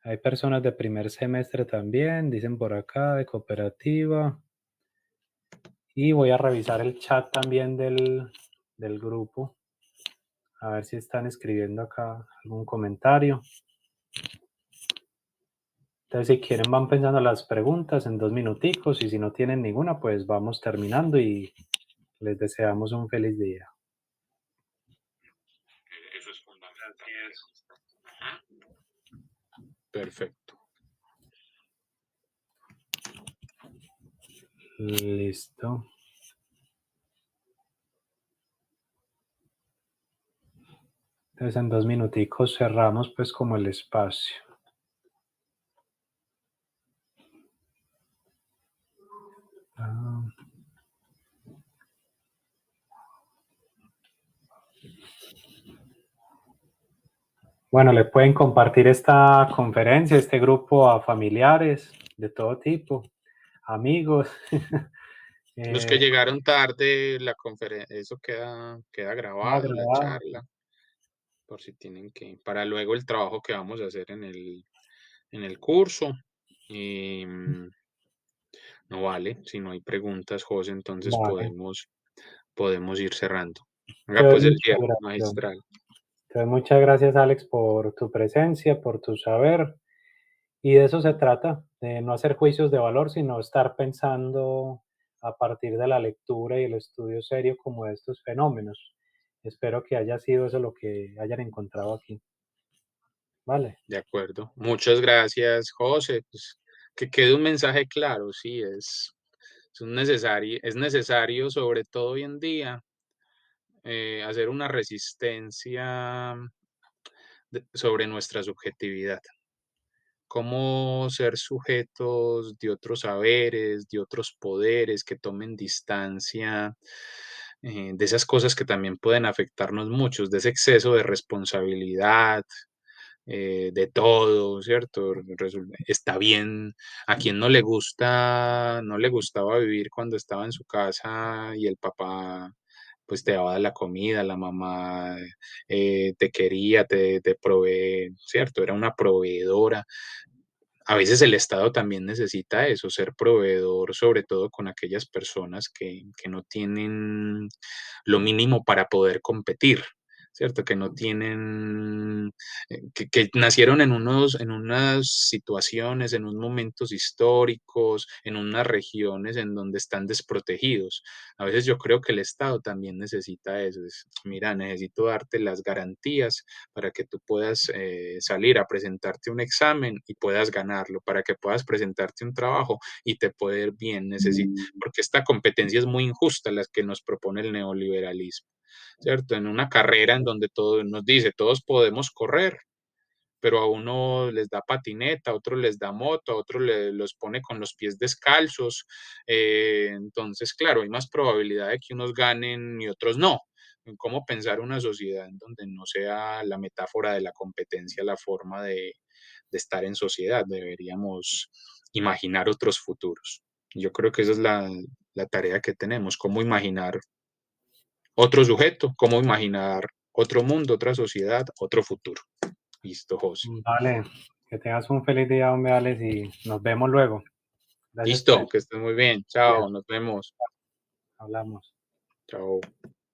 Hay personas de primer semestre también, dicen por acá, de cooperativa. Y voy a revisar el chat también del grupo, a ver si están escribiendo acá algún comentario. Entonces, si quieren, van pensando las preguntas en 2 minuticos y si no tienen ninguna, pues vamos terminando y les deseamos un feliz día. Eso es fundamental. Ajá. Perfecto. Listo. Entonces, en 2 minuticos cerramos pues como el espacio. Ah. Bueno, le pueden compartir esta conferencia, este grupo a familiares de todo tipo, amigos. Los que eh, llegaron tarde, la conferencia, eso queda Queda grabado, la grabado. charla, por si tienen para luego el trabajo que vamos a hacer en el curso. Y, no vale, si no hay preguntas, José, entonces Vale. podemos ir cerrando. Haga Entonces, pues el muchas cierre, gracias. magistral. Entonces, muchas gracias, Alex, por tu presencia, por tu saber. Y de eso se trata, de no hacer juicios de valor, sino estar pensando a partir de la lectura y el estudio serio como de estos fenómenos. Espero que haya sido eso lo que hayan encontrado aquí. Vale. De acuerdo. Muchas gracias, José. Pues, que quede un mensaje claro, sí, es necesario, sobre todo hoy en día, hacer una resistencia sobre nuestra subjetividad. Cómo ser sujetos de otros saberes, de otros poderes que tomen distancia de esas cosas que también pueden afectarnos muchos, de ese exceso de responsabilidad, de todo, ¿cierto? Está bien, a quien no le gustaba vivir cuando estaba en su casa y el papá pues te daba la comida, la mamá te quería, te provee, ¿cierto? Era una proveedora. A veces el Estado también necesita eso, ser proveedor, sobre todo con aquellas personas que no tienen lo mínimo para poder competir. ¿cierto? Que no tienen, que nacieron en unas situaciones, en unos momentos históricos, en unas regiones en donde están desprotegidos. A veces yo creo que el Estado también necesita eso. Mira, necesito darte las garantías para que tú puedas salir a presentarte un examen y puedas ganarlo, para que puedas presentarte un trabajo y te puede ir bien. Porque esta competencia es muy injusta, la que nos propone el neoliberalismo. ¿Cierto? En una carrera en donde todo nos dice, todos podemos correr, pero a uno les da patineta, a otros les da moto, a otros los pone con los pies descalzos. Entonces, claro, hay más probabilidad de que unos ganen y otros no. ¿Cómo pensar una sociedad en donde no sea la metáfora de la competencia la forma de estar en sociedad? Deberíamos imaginar otros futuros. Yo creo que esa es la tarea que tenemos, cómo imaginar otro sujeto, cómo imaginar otro mundo, otra sociedad, otro futuro. Listo, José. Vale, que tengas un feliz día, hombre, Alex, y nos vemos luego. Gracias por Listo, el que estés muy bien. día. Chao, nos vemos. Hablamos. Chao.